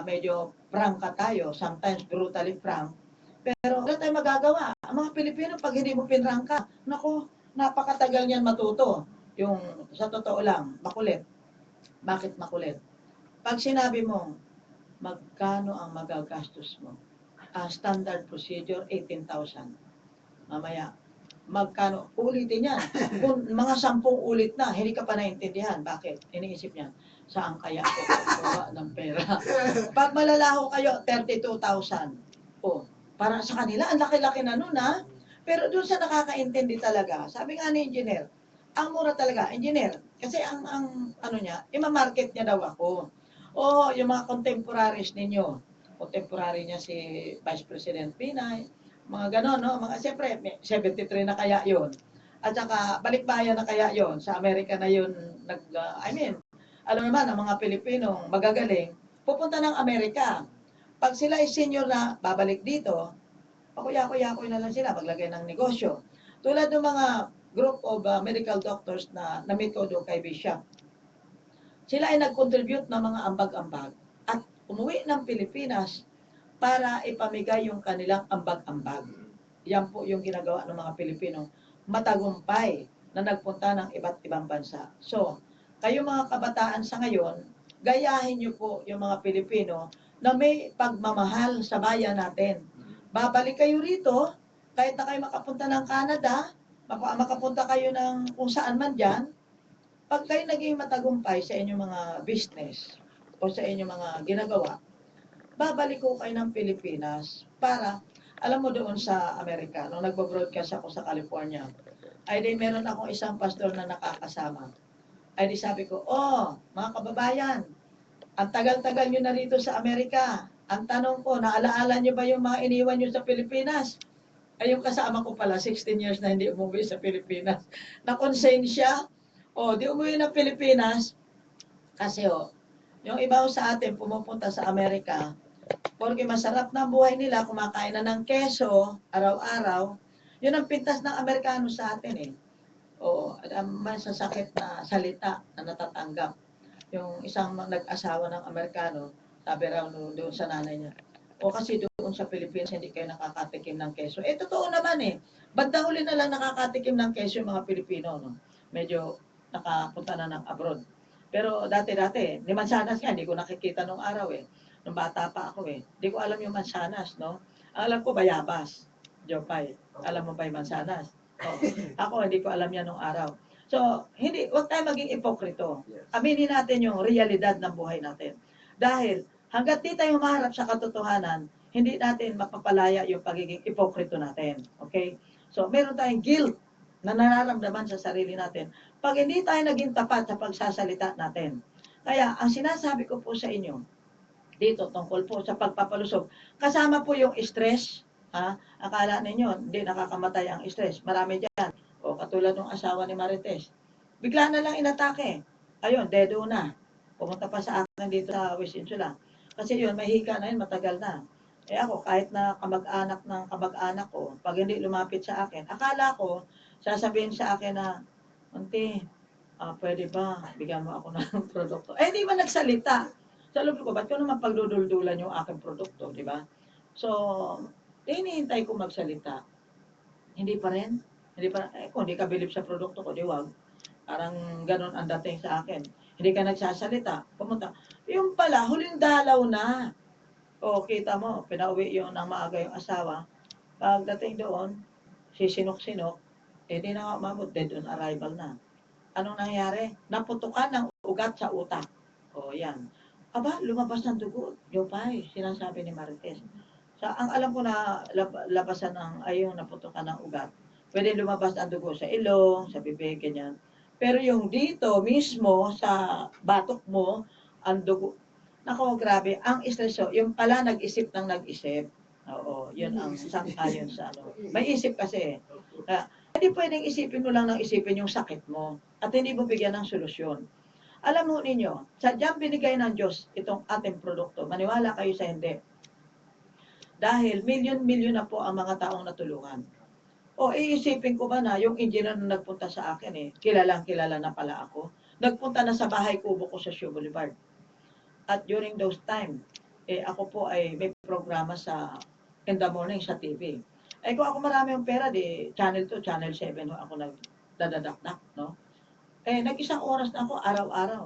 medyo frank ka tayo, sometimes brutally frank. Pero wala tayong magagawa. Ang mga Pilipino, pag hindi mo pinrangka, naku, napakatagal niyan matuto. Yung sa totoo lang, makulit. Bakit makulit? Pag sinabi mo, magkano ang magagastos mo? Standard procedure, 18,000. Mamaya, magkano? Ulitin yan. Kung mga 10 ulit na, hindi ka pa naintindihan. Bakit? Iniisip niyan, saan kaya ako kukuha ng pera? Pag malalaho kayo, 32,000. O, para sa kanila, ang laki-laki na nun ha. Pero dun sa nakakaintindi talaga, sabi nga ni engineer, ang mura talaga, engineer, kasi ang ano niya, ima-market niya daw ako. O, yung mga contemporaries ninyo, contemporary niya si Vice President Pinay, mga ganon, no? Mga, siyempre, 73 na kaya yon. At saka, balikbayan na kaya yon. Sa Amerika na yun, alam naman, ang mga Pilipinong magagaling, pupunta ng Amerika. Pag sila ay senior na, babalik dito, pakuya-kuya-kuya na lang sila, maglagay ng negosyo. Tulad ng mga group of medical doctors na na-meet ko doon kay Bishop. Sila ay nag-contribute ng mga ambag-ambag at umuwi ng Pilipinas para ipamigay yung kanilang ambag-ambag. Yan po yung ginagawa ng mga Pilipino. Matagumpay na nagpunta ng iba't ibang bansa. So, kayo mga kabataan sa ngayon, gayahin niyo po yung mga Pilipino na may pagmamahal sa bayan natin. Babalik kayo rito, kahit na kayo makapunta ng Canada, makapunta kayo ng kung saan man dyan, pag kayo naging matagumpay sa inyong mga business o sa inyong mga ginagawa, babalik ko kayo ng Pilipinas para, alam mo doon sa Amerika, nung nagbo-broadcast ako sa California, ay di meron akong isang pastor na nakakasama. Ay di sabi ko, oh, mga kababayan, ang tagal-tagal nyo na rito sa Amerika. Ang tanong ko, naalaala nyo ba yung mga iniwan nyo sa Pilipinas? Ay yung kasama ko pala, 16 years na hindi umuwi sa Pilipinas. Na-konsensya, di umuwi ng Pilipinas. Kasi yung iba sa atin pumupunta sa Amerika, porque masarap na buhay nila, kumakain na ng keso, araw-araw. Yun ang pintas ng Amerikano sa atin eh. Masasakit na salita na natatanggap. Yung isang nag-asawa ng Amerikano, sabi raw doon sa nanay niya, kasi doon sa Pilipinas hindi kayo nakakatikim ng keso. Totoo naman eh. Banda huli na lang nakakatikim ng keso yung mga Pilipino, no? Medyo nakapunta na ng abroad. Pero dati-dati, ni Mansanas nga, hindi ko nakikita nung araw eh. Nung bata pa ako eh. Hindi ko alam yung Mansanas, no? Alam ko Bayabas, Jopay. Alam mo ba yung Mansanas? Ako, hindi ko alam yan nung araw. So, huwag tayo maging ipokrito. Aminin natin yung realidad ng buhay natin. Dahil, hanggat di tayo maharap sa katotohanan, hindi natin mapapalaya yung pagiging ipokrito natin. Okay? So, meron tayong guilt na nararamdaman sa sarili natin pag hindi tayo naging tapat sa pagsasalita natin. Kaya, ang sinasabi ko po sa inyo, dito tungkol po sa pagpapalusog, kasama po yung stress. Akala ninyo, hindi nakakamatay ang stress. Marami dyan. Katulad ng asawa ni Marites. Bigla na lang inatake. Ayun, dedo na. Pumunta pa sa akin dito sa West Insula. Kasi yun, may hika na yun, matagal na. Ako, kahit na kamag-anak ng kamag-anak ko, pag hindi lumapit sa akin, akala ko, sasabihin sa akin na, Auntie, pwede ba, bigyan mo ako ng produkto. Hindi ba nagsalita? Sa loob ko, ba't ko naman pagduduldulan yung aking produkto, di ba? So, hinihintay ko magsalita. Hindi pa rin. Hindi pa, kung hindi ka bilib sa produkto ko, di wag. Parang ganun ang dating sa akin. Hindi ka nagsasalita, pumunta. Yung pala, huling dalaw na. Kita mo, pinauwi yung nang maaga yung asawa. Pagdating doon, sisinok-sinok, di na nga umabot, dead on arrival na. Anong nangyari? Naputukan ng ugat sa utak. Yan. Aba, lumabas ng dugo. Yopay, sinasabi ni Marites. Ang alam ko na labasan yung naputukan ng ugat. Pwede lumabas ang dugo sa ilong, sa bibig, ganyan. Pero yung dito mismo, sa batok mo, ang dugo. Nako, grabe. Ang stress, yung pala nag-isip ng nag-isip. Yun ang sang-ayon sa ano. May isip kasi. Hindi pwedeng isipin mo lang ng isipin yung sakit mo at hindi mo bigyan ng solusyon. Alam mo ninyo, sadyang binigay ng Diyos itong ating produkto. Maniwala kayo sa hindi. Dahil milyon-milyon na po ang mga taong natulungan. Iisipin ko ba na yung engineer na nagpunta sa akin kilalang-kilala na pala ako. Nagpunta na sa bahay kubo ko sa Shoe Boulevard. At during those time, ako po ay may programa sa in the morning sa TV. Kung ako marami yung pera, channel 2, channel 7 ako nagdadadakdak, no? Nag-isang oras na ako araw-araw.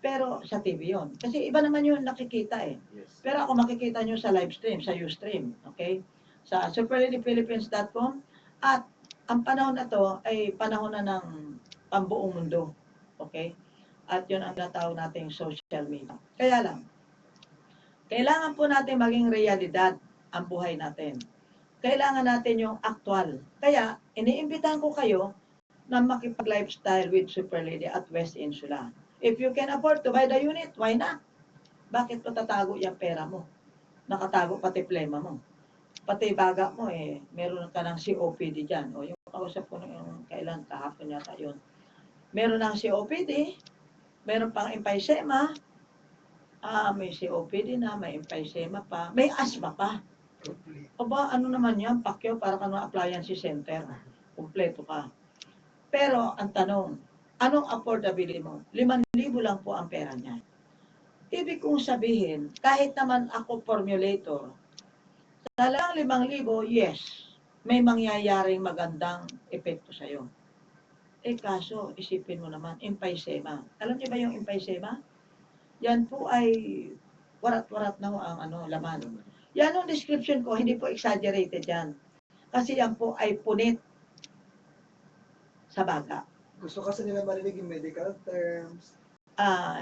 Pero sa TV yon. Kasi iba naman yung nakikita Yes. Pero ako makikita nyo sa live stream, sa Ustream, okay? Sa superladyphilippines.com. At ang panahon na to ay panahon na ng pambuong mundo. Okay? At yun ang natawag nating social media. Kaya lang, kailangan po natin maging realidad ang buhay natin. Kailangan natin yung actual. Kaya, iniimbitahan ko kayo na makipag-lifestyle with Super Lady at West Insula. If you can afford to buy the unit, why not? Bakit patatago yung pera mo? Nakatago pati plema mo. Pati baga mo meron ka ng COPD dyan. Yung kausap ko yung kailan, kahapon yata yun. Meron ng COPD, meron pang emphysema, may COPD na, may emphysema pa, may asthma pa. Aba, ano naman yan? Pakyo, para ka ng appliance center. Kompleto ka. Pero, ang tanong, anong affordability mo? 5,000 lang po ang pera niya. Ibig kong sabihin, kahit naman ako formulator, talagang 5,000, yes, may mangyayaring magandang epekto sa'yo. Kaso, isipin mo naman, emphysema. Alam niyo ba yung emphysema? Yan po ay warat-warat na ho ang laman. Yan ang description ko, hindi po exaggerated yan. Kasi yan po ay punit sa baga. Gusto kasi nila marinig yung medical terms.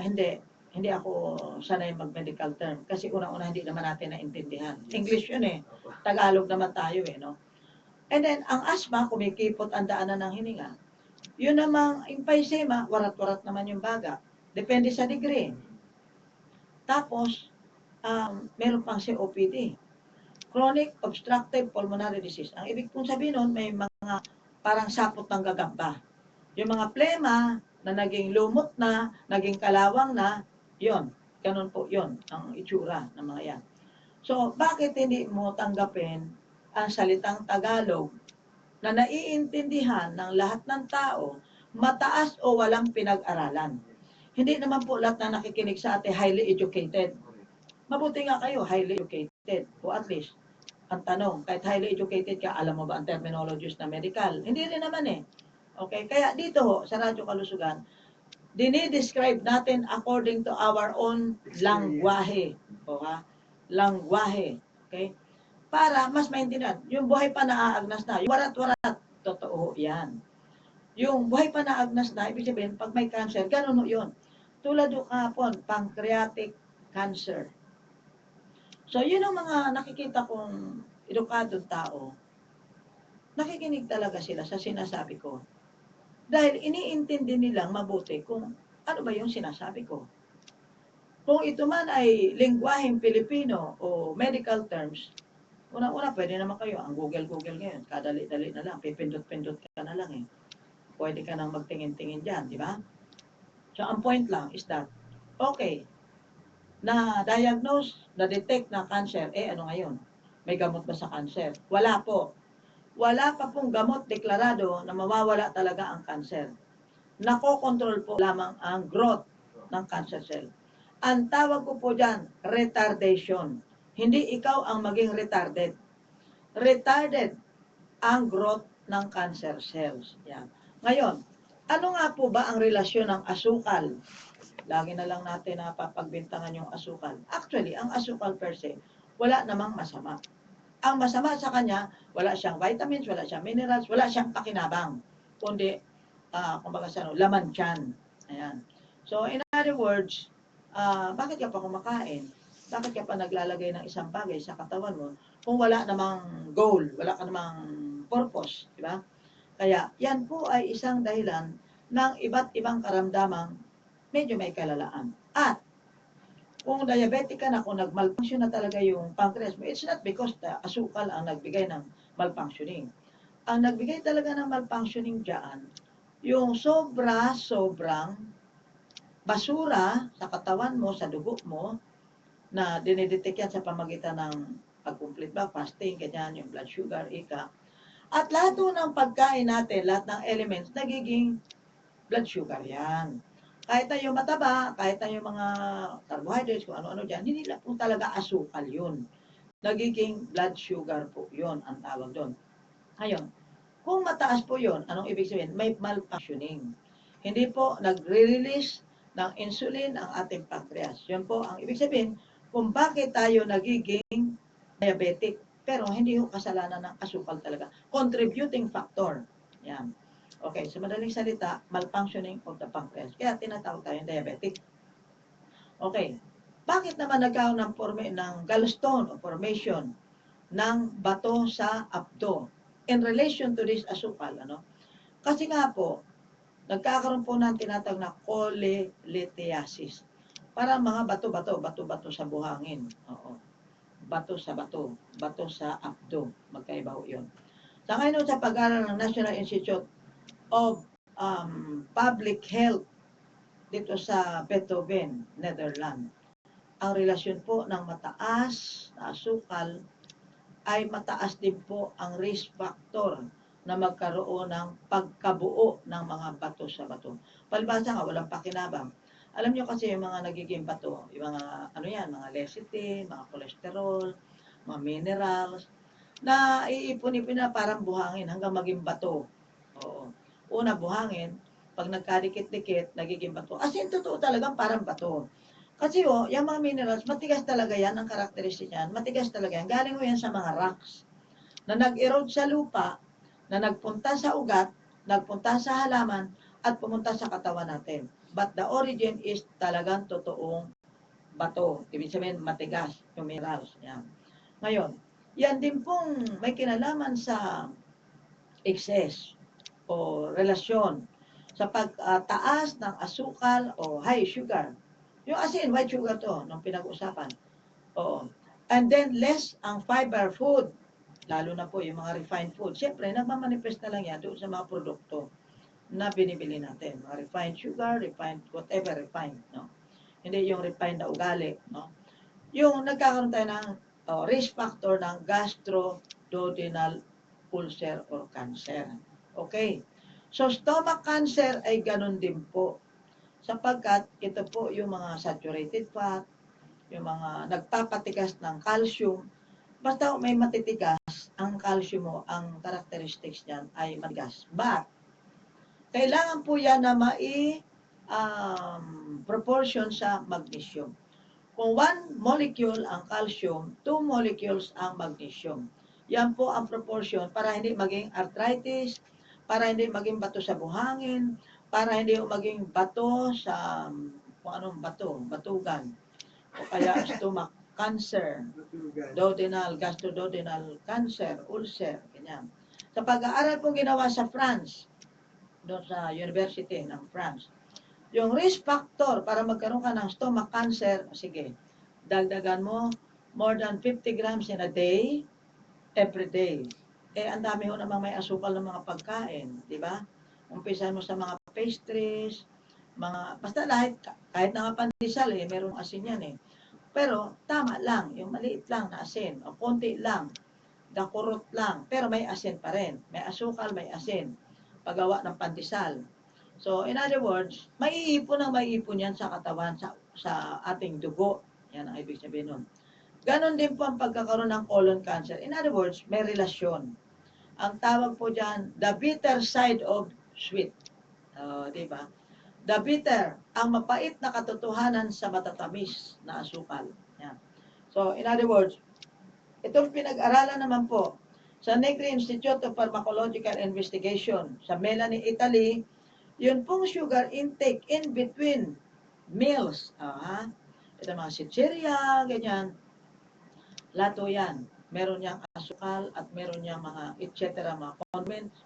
Hindi. Hindi ako sanay mag-medical term. Kasi unang-una hindi naman natin naintindihan. English yun eh. Tagalog naman tayo eh, no? And then, ang asthma, kumikipot ang daanan ng hininga. Yun namang emphysema, warat-warat naman yung baga. Depende sa degree. Tapos, meron pang COPD. Chronic Obstructive Pulmonary Disease. Ang ibig pong sabihin nun, may mga parang sapot ng gagamba. Yung mga plema na naging lumot na, naging kalawang na, yon, ganun po yon ang itsura ng mga yan. So, bakit hindi mo tanggapin ang salitang Tagalog na naiintindihan ng lahat ng tao, mataas o walang pinag-aralan? Hindi naman po lahat na nakikinig sa atin highly educated. Mabuti nga kayo, highly educated. O at least, ang tanong, kahit highly educated ka, alam mo ba ang terminologies na medical? Hindi rin naman eh. Okay, kaya dito ho, sa Radyo Kalusugan, dinidescribe natin according to our own langwahe. O ha? Langwahe. Okay? Para mas maintindihan. Yung buhay pa naaagnas na, yung warat-warat, totoo yan. Yung buhay pa naaagnas na, ibig sabihin, pag may cancer, ganun ho yun. Tulad yung kahapon, pancreatic cancer. So, yun ang mga nakikita kong edukadong tao. Nakikinig talaga sila sa sinasabi ko. Dahil iniintindi nilang mabuti kung ano ba yung sinasabi ko. Kung ito man ay lingwaheng Pilipino o medical terms, una-una pwede naman kayo, ang Google ngayon, kadali-dali na lang, pipindot-pindot ka na lang eh. Pwede ka nang magtingin-tingin dyan, di ba? So, ang point lang is that, okay, na-diagnose, na-detect na cancer, ano ngayon? May gamot ba sa cancer? Wala po. Wala pa pong gamot deklarado na mawawala talaga ang cancer. Nako-control po lamang ang growth ng cancer cell. Ang tawag ko po dyan, retardation. Hindi ikaw ang maging retarded. Retarded ang growth ng cancer cells. Yan. Ngayon, ano nga po ba ang relasyon ng asukal? Lagi na lang natin napapagbintangan yung asukal. Actually, ang asukal per se, wala namang masama. Ang masama sa kanya, wala siyang vitamins, wala siyang minerals, wala siyang pakinabang. Kundi, kumbaga sa laman tiyan. Ayan. So, in other words, bakit ka pa kumakain? Bakit ka pa naglalagay ng isang bagay sa katawan mo kung wala namang goal, wala ka namang purpose, di ba? Kaya, yan po ay isang dahilan ng iba't ibang karamdamang medyo may kalalaan. At, kung diabetic ka na, kung nag-malfunction na talaga yung pancreas mo, it's not because the asukal ang nagbigay ng malfunctioning. Ang nagbigay talaga ng malfunctioning dyan, yung sobrang basura sa katawan mo, sa dugo mo, na dinidetect yan sa pamagitan ng pag-complete ba, fasting, ganyan, yung blood sugar, ika. At lahat ng pagkain natin, lahat ng elements, nagiging blood sugar yan. Kahit na yung mataba, kahit na yung mga carbohydrates, kung ano-ano dyan, hindi lang po talaga asukal yun. Nagiging blood sugar po yun, ang tawag doon. Ngayon, kung mataas po yun, anong ibig sabihin? May malfunctioning. Hindi po nagre-release ng insulin ang ating pancreas. Yun po ang ibig sabihin kung bakit tayo nagiging diabetic. Pero hindi ho kasalanan ng asukal talaga. Contributing factor. Yan. Okay, sa madaling salita, malfunctioning of the pancreas. Kaya tinatawag tayong diabetic. Okay, bakit naman nagkaroon ng gallstone o formation ng bato sa abdo in relation to this asukal? Kasi nga po, nagkakaroon po ng tinatawag na cholelithiasis. Parang mga bato-bato sa buhangin. Oo. Bato sa abdo. Magkaiba ho yun. Sa ngayon sa pag-aaral ng National Institute of Public Health dito sa Beethoven, Netherlands. Ang relasyon po ng mataas na asukal ay mataas din po ang risk factor na magkaroon ng pagkabuo ng mga bato sa bato. Palibhasa nga, walang pakinabang. Alam nyo kasi yung mga nagiging bato, yung mga, mga lecithin, mga cholesterol, mga minerals, na iipon-ipon na parang buhangin hanggang maging bato. Oo. Una, buhangin. Pag nagkadikit-dikit, nagiging bato. As in, totoo talagang parang bato. Kasi yung mga minerals, matigas talaga yan, ang karakteristik yan, matigas talaga yan. Galing mo yan sa mga rocks na nag-erode sa lupa, na nagpunta sa ugat, nagpunta sa halaman, at pumunta sa katawan natin. But the origin is talagang totoong bato. Ibig sabihin, matigas yung minerals. Yan. Ngayon, yan din pong may kinalaman sa excess o relasyon sa pagtaas ng asukal o high sugar. Yung asin, white sugar to, nung pinag-usapan. Oo. And then, less ang fiber food, lalo na po yung mga refined food. Siyempre, nagmamanifest na lang yan doon sa mga produkto na binibili natin. Mga refined sugar, refined, whatever refined, no? Hindi yung refined na ugali, no? Yung nagkakaroon tayo ng risk factor ng gastroduodenal ulcer or cancer. Okay. So, stomach cancer ay ganun din po. Sapagkat ito po yung mga saturated fat, yung mga nagpapatigas ng calcium. Basta may matitigas, ang calcium mo, ang characteristics niyan ay matigas. But, kailangan po yan na proportion sa magnesium. Kung 1 molecule ang calcium, 2 molecules ang magnesium. Yan po ang proportion para hindi maging arthritis, para hindi maging bato sa buhangin, para hindi maging bato sa kung anong bato, batugan, o kaya stomach cancer, duodenal, gastroduodenal cancer, ulcer, ganyan. Sa pag-aaral po ginawa sa France, doon sa University ng France, yung risk factor para magkaroon ka ng stomach cancer, sige, dagdagan mo more than 50 grams in a day, every day. Ang dami ho namang may asukal ng mga pagkain, di ba? Umpisahan mo sa mga pastries, basta kahit na nga pandesal, merong asin yan Pero, tama lang, yung maliit lang na asin, o konti lang, dakurot lang, pero may asin pa rin. May asukal, may asin. Paggawa ng pandesal. So, in other words, maiipon yan sa katawan, sa ating dugo. Yan ang ibig sabihin nun. Ganon din po ang pagkakaroon ng colon cancer. In other words, may relasyon. Ang tawag po dyan, the bitter side of sweet. Di ba? The bitter, ang mapait na katotohanan sa matatamis na asukal. Yan. So, in other words, itong pinag-aralan naman po sa Negri Institute of Pharmacological Investigation sa Melanie, Italy, yun pong sugar intake in between meals. Ito mga sitseria, ganyan. Lato yan. Meron niyang asukal at meron niyang mga etc. mga condiments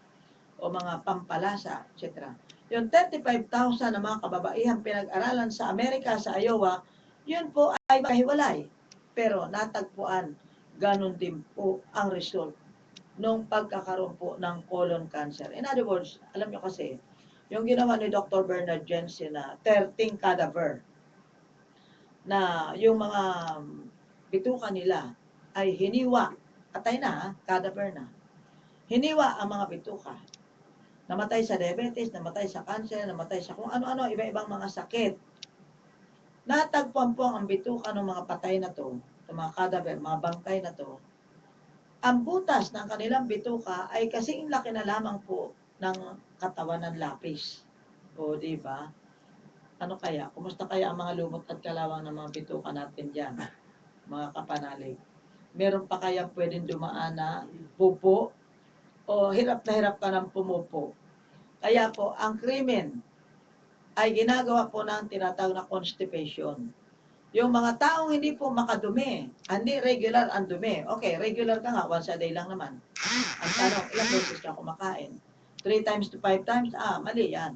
o mga pampalasa, etc. Yung 35,000 na mga kababaihan pinag-aralan sa Amerika, sa Iowa, yun po ay makahiwalay. Pero natagpuan, ganun din po ang result nung pagkakaroon po ng colon cancer. In other words, alam nyo kasi, yung ginawa ni Dr. Bernard Jensen na 13 cadaver, na yung mga bituka nila ay hiniwa, patay na, cadaver na, hiniwa ang mga bituka. Namatay sa diabetes, namatay sa cancer, namatay sa kung ano-ano, iba-ibang mga sakit. Natagpuan po ang bituka ng mga patay na to, ng mga cadaver, mga bangkay na to. Ang butas ng kanilang bituka ay kasing laki na lamang po ng katawan ng lapis. O, di ba? Ano kaya? Kumusta kaya ang mga lumot at kalawang ng mga bituka natin dyan? Mga kapanalig. Meron pa kaya pwedeng dumaan na pupo? O hirap na hirap ka ng pumupo? Kaya po, ang krimen ay ginagawa po ng tinatawag na constipation. Yung mga taong hindi po makadumi, hindi regular ang dumi. Okay, regular ka nga, once a day lang naman. Ang tanong, ilang beses ka kumakain? 3 times to 5 times? Mali yan.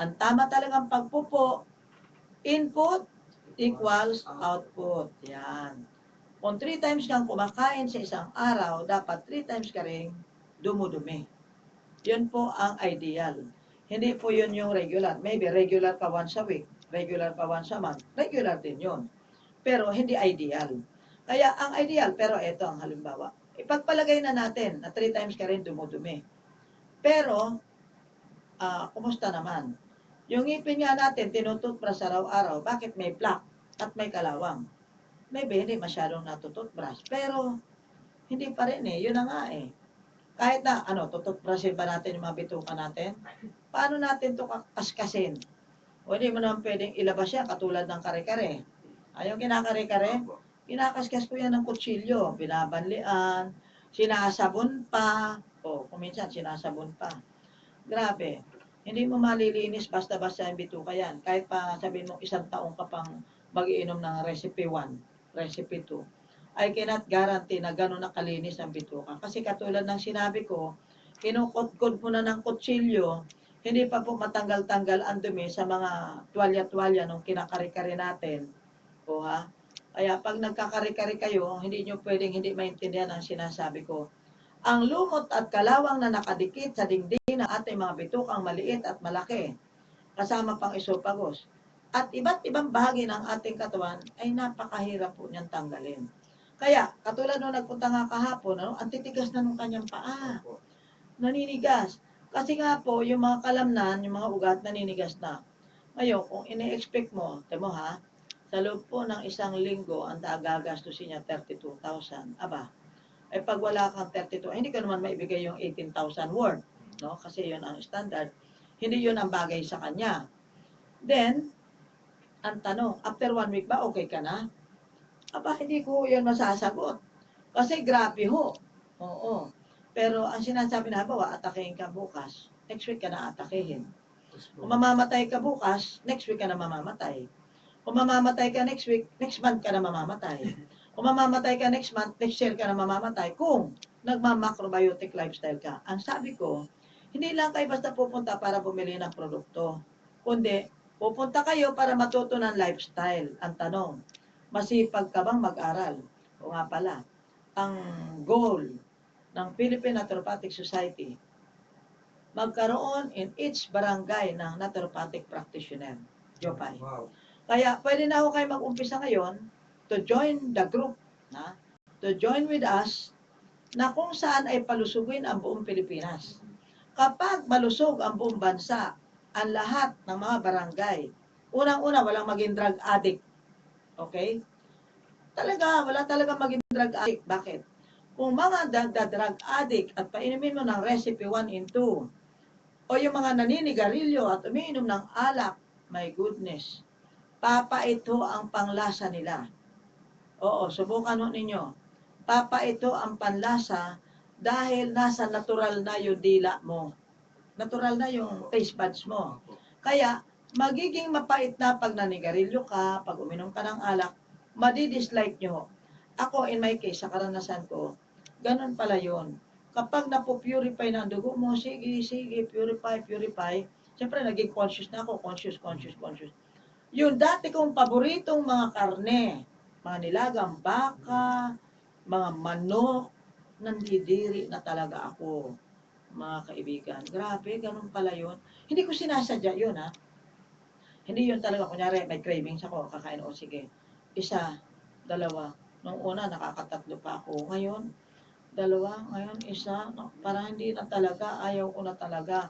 Ang tama talagang pagpupo, input equals output. Yan. Kung 3 times kang kumakain sa isang araw, dapat 3 times ka rin dumudumi. Yun po ang ideal. Hindi po yun yung regular. Maybe regular ka once a week, regular ka once a month, regular din yun. Pero hindi ideal. Kaya ang ideal, pero ito ang halimbawa. Ipagpalagay na natin na 3 times ka rin dumudumi. Pero, kumusta naman? Yung ngipin nga natin, tinututbrush araw-araw, bakit may plaque at may kalawang? Maybe hindi masyadong natututbrush. Pero, hindi pa rin Yun na nga Kahit na, tututbrushin ba natin yung mga bituka natin? Paano natin ito kaskasin? O hindi mo naman pwedeng ilabas yan katulad ng kare-kare. Ayaw kinakare-kare, Opo. kinakaskas ko yan ng kutsilyo, binabanlian, sinasabon pa, o kung minsan sinasabon pa. Grabe. Hindi mo malilinis basta-basta yung bituka yan. Kahit pa sabihin mo 1 taon ka pang mag-iinom ng recipe 1, recipe 2. I cannot guarantee na gano'n nakalinis ang bituka. Kasi katulad ng sinabi ko, kinukot-kod mo na ng kutsilyo, hindi pa po matanggal-tanggal ang dumi sa mga tuwalya-tuwalya nung kinakari-kari natin. O ha? Kaya pag nagkakari-kari kayo, hindi nyo pwedeng hindi maintindihan ang sinasabi ko. Ang lumot at kalawang na nakadikit sa dingding ng ating mga bitukang maliit at malaki, kasama pang esophagus, at iba't ibang bahagi ng ating katawan ay napakahirap po niyang tanggalin. Kaya, katulad nung nagpunta nga kahapon, ano, ang titigas na nung kanyang paa, Opo. naninigas. Kasi nga po, yung mga kalamnan, yung mga ugat, naninigas na. Ngayon, kung ini-expect mo, temo ha, sa loob po ng 1 linggo, ang gagastusin niya 32,000. Aba, ay pag wala kang 32, ay hindi ka naman maibigay yung 18,000 worth, no? Kasi yun ang standard. Hindi yun ang bagay sa kanya. Then, ang tanong, after 1 week ba, okay ka na? Aba, hindi ko yun masasagot. Kasi grabe ho. Oo. Pero ang sinasabi na, halimbawa, atakehin ka bukas, next week ka na atakehin. Kung mamamatay ka bukas, next week ka na mamamatay. Kung mamamatay ka next week, next month ka na mamamatay. Kung mamamatay ka next month, next year ka na mamamatay. Kung nagma-macrobiotic lifestyle ka. Ang sabi ko, hindi lang kayo basta pupunta para bumili ng produkto. Kundi, pupunta kayo para matuto ng lifestyle. Ang tanong, masipag ka bang mag-aral? O nga pala, ang goal ng Philippine Naturopathic Society, magkaroon in each barangay ng naturopathic practitioner. Jopay. Wow. Kaya pwede na ako kayo mag-umpisa ngayon to join the group, na, to join with us, na kung saan ay palusugin ang buong Pilipinas. Kapag malusog ang buong bansa, ang lahat ng mga barangay, unang-una, walang maging drug addict. Okay? Wala talaga maging drug addict. Bakit? Kung mga drug addict at painumin mo ng recipe 1 and 2, o yung mga naninigarilyo at umiinom ng alak, my goodness, papait ho ang panglasa nila. Oo, subukan ho ninyo. Papait ho ang panlasa dahil nasa natural na yung dila mo. Natural na yung taste buds mo. Opo. Kaya, magiging mapait na pag nanigarilyo ka, pag uminom ka ng alak, madidislike nyo. Ako, in my case, sa karanasan ko, ganun pala yun. Kapag napupurify na ang dugo mo, sige, purify. Siyempre, naging conscious na ako, conscious. Yung dati kong paboritong mga karne, mga nilagang baka, mga manok, nandidiri na talaga ako, mga kaibigan. Grabe, ganun pala yun. Hindi ko sinasadya yun, ha. Hindi yun talaga, kunyari, may cravings ako, kakain, o sige, 1, 2. Nung una, nakakatatlo pa ako. Ngayon, 2, ngayon 1. No, parang hindi na talaga, ayaw ko na talaga.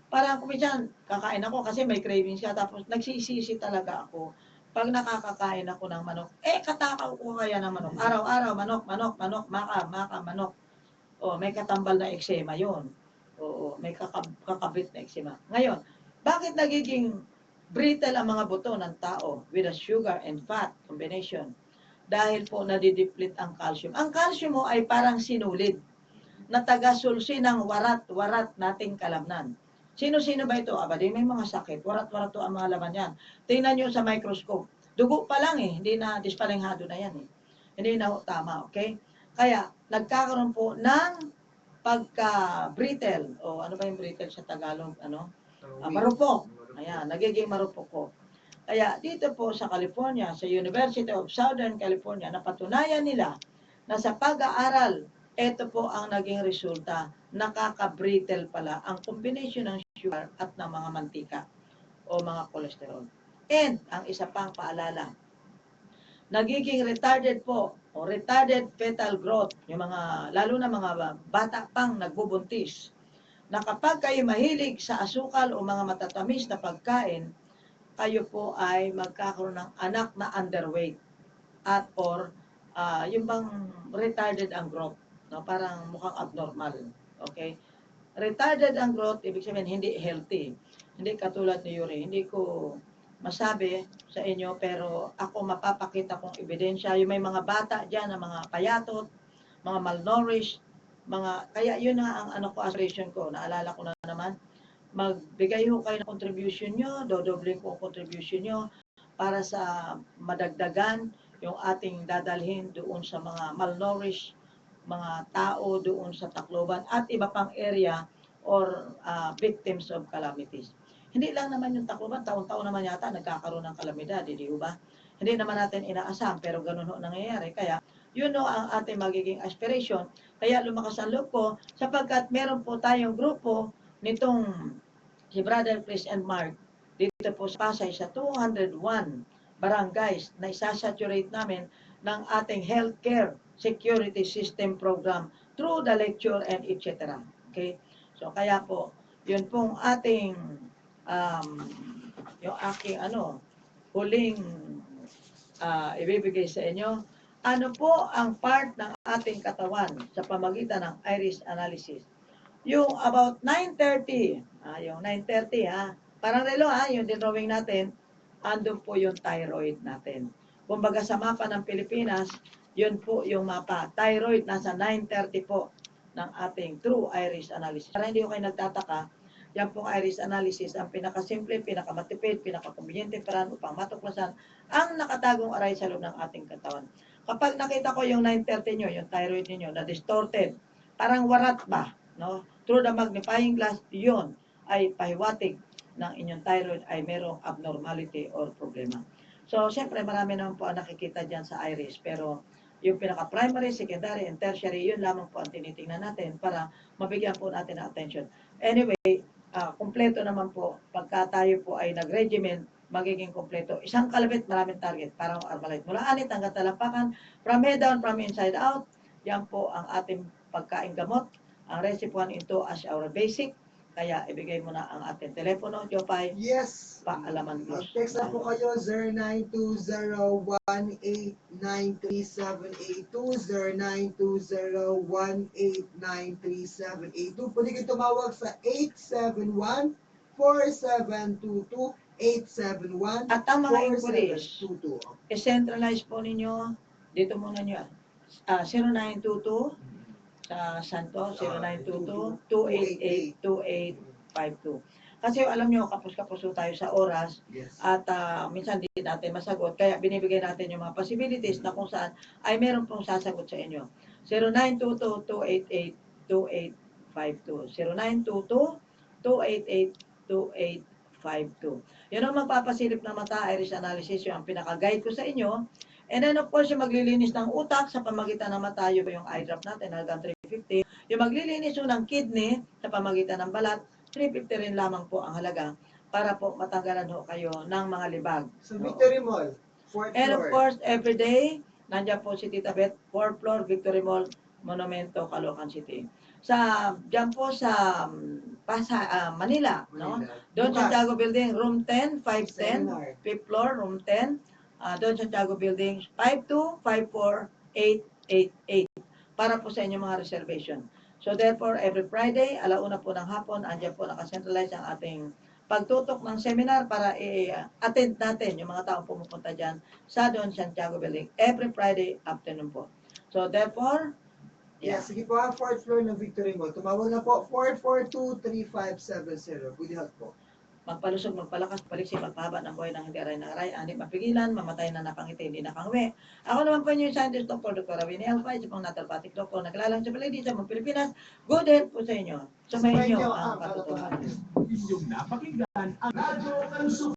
Parang kuminsan, kakain ako kasi may cravings ka, tapos nagsisisi talaga ako. Pag nakakakain ako ng manok, katakaw ko kaya ng manok. Araw-araw, manok, maka, manok. O, may katambal na eksema yon. Oo, may kakabit na eksema. Ngayon, bakit nagiging brittle ang mga buto ng tao with a sugar and fat combination? Dahil po nadideplete ang calcium. Ang calcium mo ay parang sinulid na taga-sulsi ng warat-warat nating kalamnan. Sino-sino ba ito? Aba, di may mga sakit. Warat-warat to ang mga laman yan. Tingnan nyo sa microscope. Dugo pa lang hindi na dispalenghado na yan eh. Hindi na tama, okay? Kaya, nagkakaroon po ng pagka-brittle, o ano ba yung brittle sa Tagalog, marupok. Ayan, nagiging marupok ko. Kaya dito po sa California, sa University of Southern California, napatunayan nila na sa pag-aaral, ito po ang naging resulta, nakaka-brittle pala ang combination ng sugar at ng mga mantika o mga cholesterol. And, ang isa pang paalala, nagiging retarded po o retarded fetal growth, yung mga, lalo na mga bata pang nagbubuntis, na kapag kayo mahilig sa asukal o mga matatamis na pagkain, kayo po ay magkakaroon ng anak na underweight at or yung bang retarded ang growth, no? Parang mukhang abnormal. Okay? Retarded ang growth, ibig sabihin hindi healthy. Hindi katulad ni Yuri. Hindi ko masabi sa inyo, pero ako mapapakita kong ebidensya. Yung may mga bata dyan, na mga payatot, mga malnourished, kaya yun na ang ano ko, aspiration ko. Naalala ko na naman, magbigay ho kayo ng contribution nyo, dodobling ko ang contribution nyo para sa madagdagan yung ating dadalhin doon sa mga malnourished, mga tao doon sa Tacloban at iba pang area or victims of calamities. Hindi lang naman yung Tacloban, taon-taon naman yata nagkakaroon ng kalamidad, di ba? Hindi naman natin inaasam, pero ganun ho nangyayari. Kaya yun ho ang ating magiging aspiration. Kaya lumakas ang loob ko sapagkat meron po tayong grupo nitong si Brother Chris and Mark dito po sa Pasay sa 201 barangays na isasaturate namin ng ating healthcare security system program through the lecture and etc. Okay? So kaya po, yun pong ating yung aking huling ibibigay sa inyo. Ano po ang part ng ating katawan sa pamagitan ng iris analysis? Yung about 9:30, yung 9:30 parang relo yung drawing natin, andun po yung thyroid natin. Kumbaga sa mapa ng Pilipinas, yun po yung mapa. Thyroid nasa 9:30 po ng ating true iris analysis. Para hindi ko kayo nagtataka, yan pong iris analysis, ang pinakasimple, pinakamatipid, pinakakonbinyente paraan upang matuklasan ang nakatagong aray sa loob ng ating katawan. Kapag nakita ko yung 9:30 nyo, yung thyroid niyo na distorted, parang warat ba, no? Through the magnifying glass, yun ay pahiwatig ng inyong thyroid ay merong abnormality or problema. So, siyempre, marami naman po ang nakikita dyan sa iris, pero yung pinaka-primary, secondary, and tertiary, yun lamang po ang tinitingnan natin para mabigyan po natin ng attention. Anyway, kumpleto naman po, pagka tayo po ay nag-regimen, magiging kumpleto. Isang kalabit, maraming target, parang Armalite. Mula anit hanggang talampakan, from head down, from inside out, yan po ang ating pagkain gamot. Ang recipe 1 into as our basic. Kaya ibigay mo na ang ating telepono, Jopay. Yes. Paalaman plus. Mag-text na po kayo 0920-1893782, 0920-1893782. Pwede kayo tumawag sa 871-4722, 871-4722. At ang mga inquiries, i-centralize po ninyo, dito muna nyo, 0922, sa Santo, 0922-288-2852. Kasi alam nyo, kapos-kapuso tayo sa oras at minsan di natin masagot. Kaya binibigay natin yung mga possibilities na kung saan ay meron pong sasagot sa inyo. 0922-288-2852. 0922-288-2852. Yun ang magpapasilip ng mata, iris analysis, yung pinaka-guide ko sa inyo. And then of course, yung maglilinis ng utak sa pamagitan ng mata, yung eye drop natin, hanggang 350. Yung maglilinis yung ng kidney sa pamagitan ng balat, 350 rin lamang po ang halaga para po matanggalan ho kayo ng mga libag. Sa Victory Mall, 4th And of floor. course, every day, nandiyan po si Tita Beth, 4th floor, Victory Mall, Monumento, Caloocan City. Diyan po sa Manila, no? Don Bukas. Santiago Building, room 10, 510, Seminar. 5th floor, room 10. Don Santiago Building, 5254-888 para po sa inyong mga reservation. So therefore, every Friday, 1:00 po ng hapon, andyan po nakacentralize ang ating pagtutok ng seminar para i-attend natin yung mga taong pumupunta dyan sa Don Santiago Building every Friday afternoon po. So therefore, Sige po 4th floor ng Victory Mall. Tumawag na po, 442-3570. Good help po. magpalusog, magpalakas, paliksik, magpahaba ng buhay ng hindi aray ng aray, hindi mapigilan, mamatay na nakangiti, hindi nakangwi. Ako naman po yung scientist Dr. Ravini Alfa, isa pang naturopathic doctor, naglalang sa Palay, sa mga Pilipinas. Good health po sa inyo. Sumayin nyo ang katotohanan. Inyong napakinggan ang Radyo Kalusugan.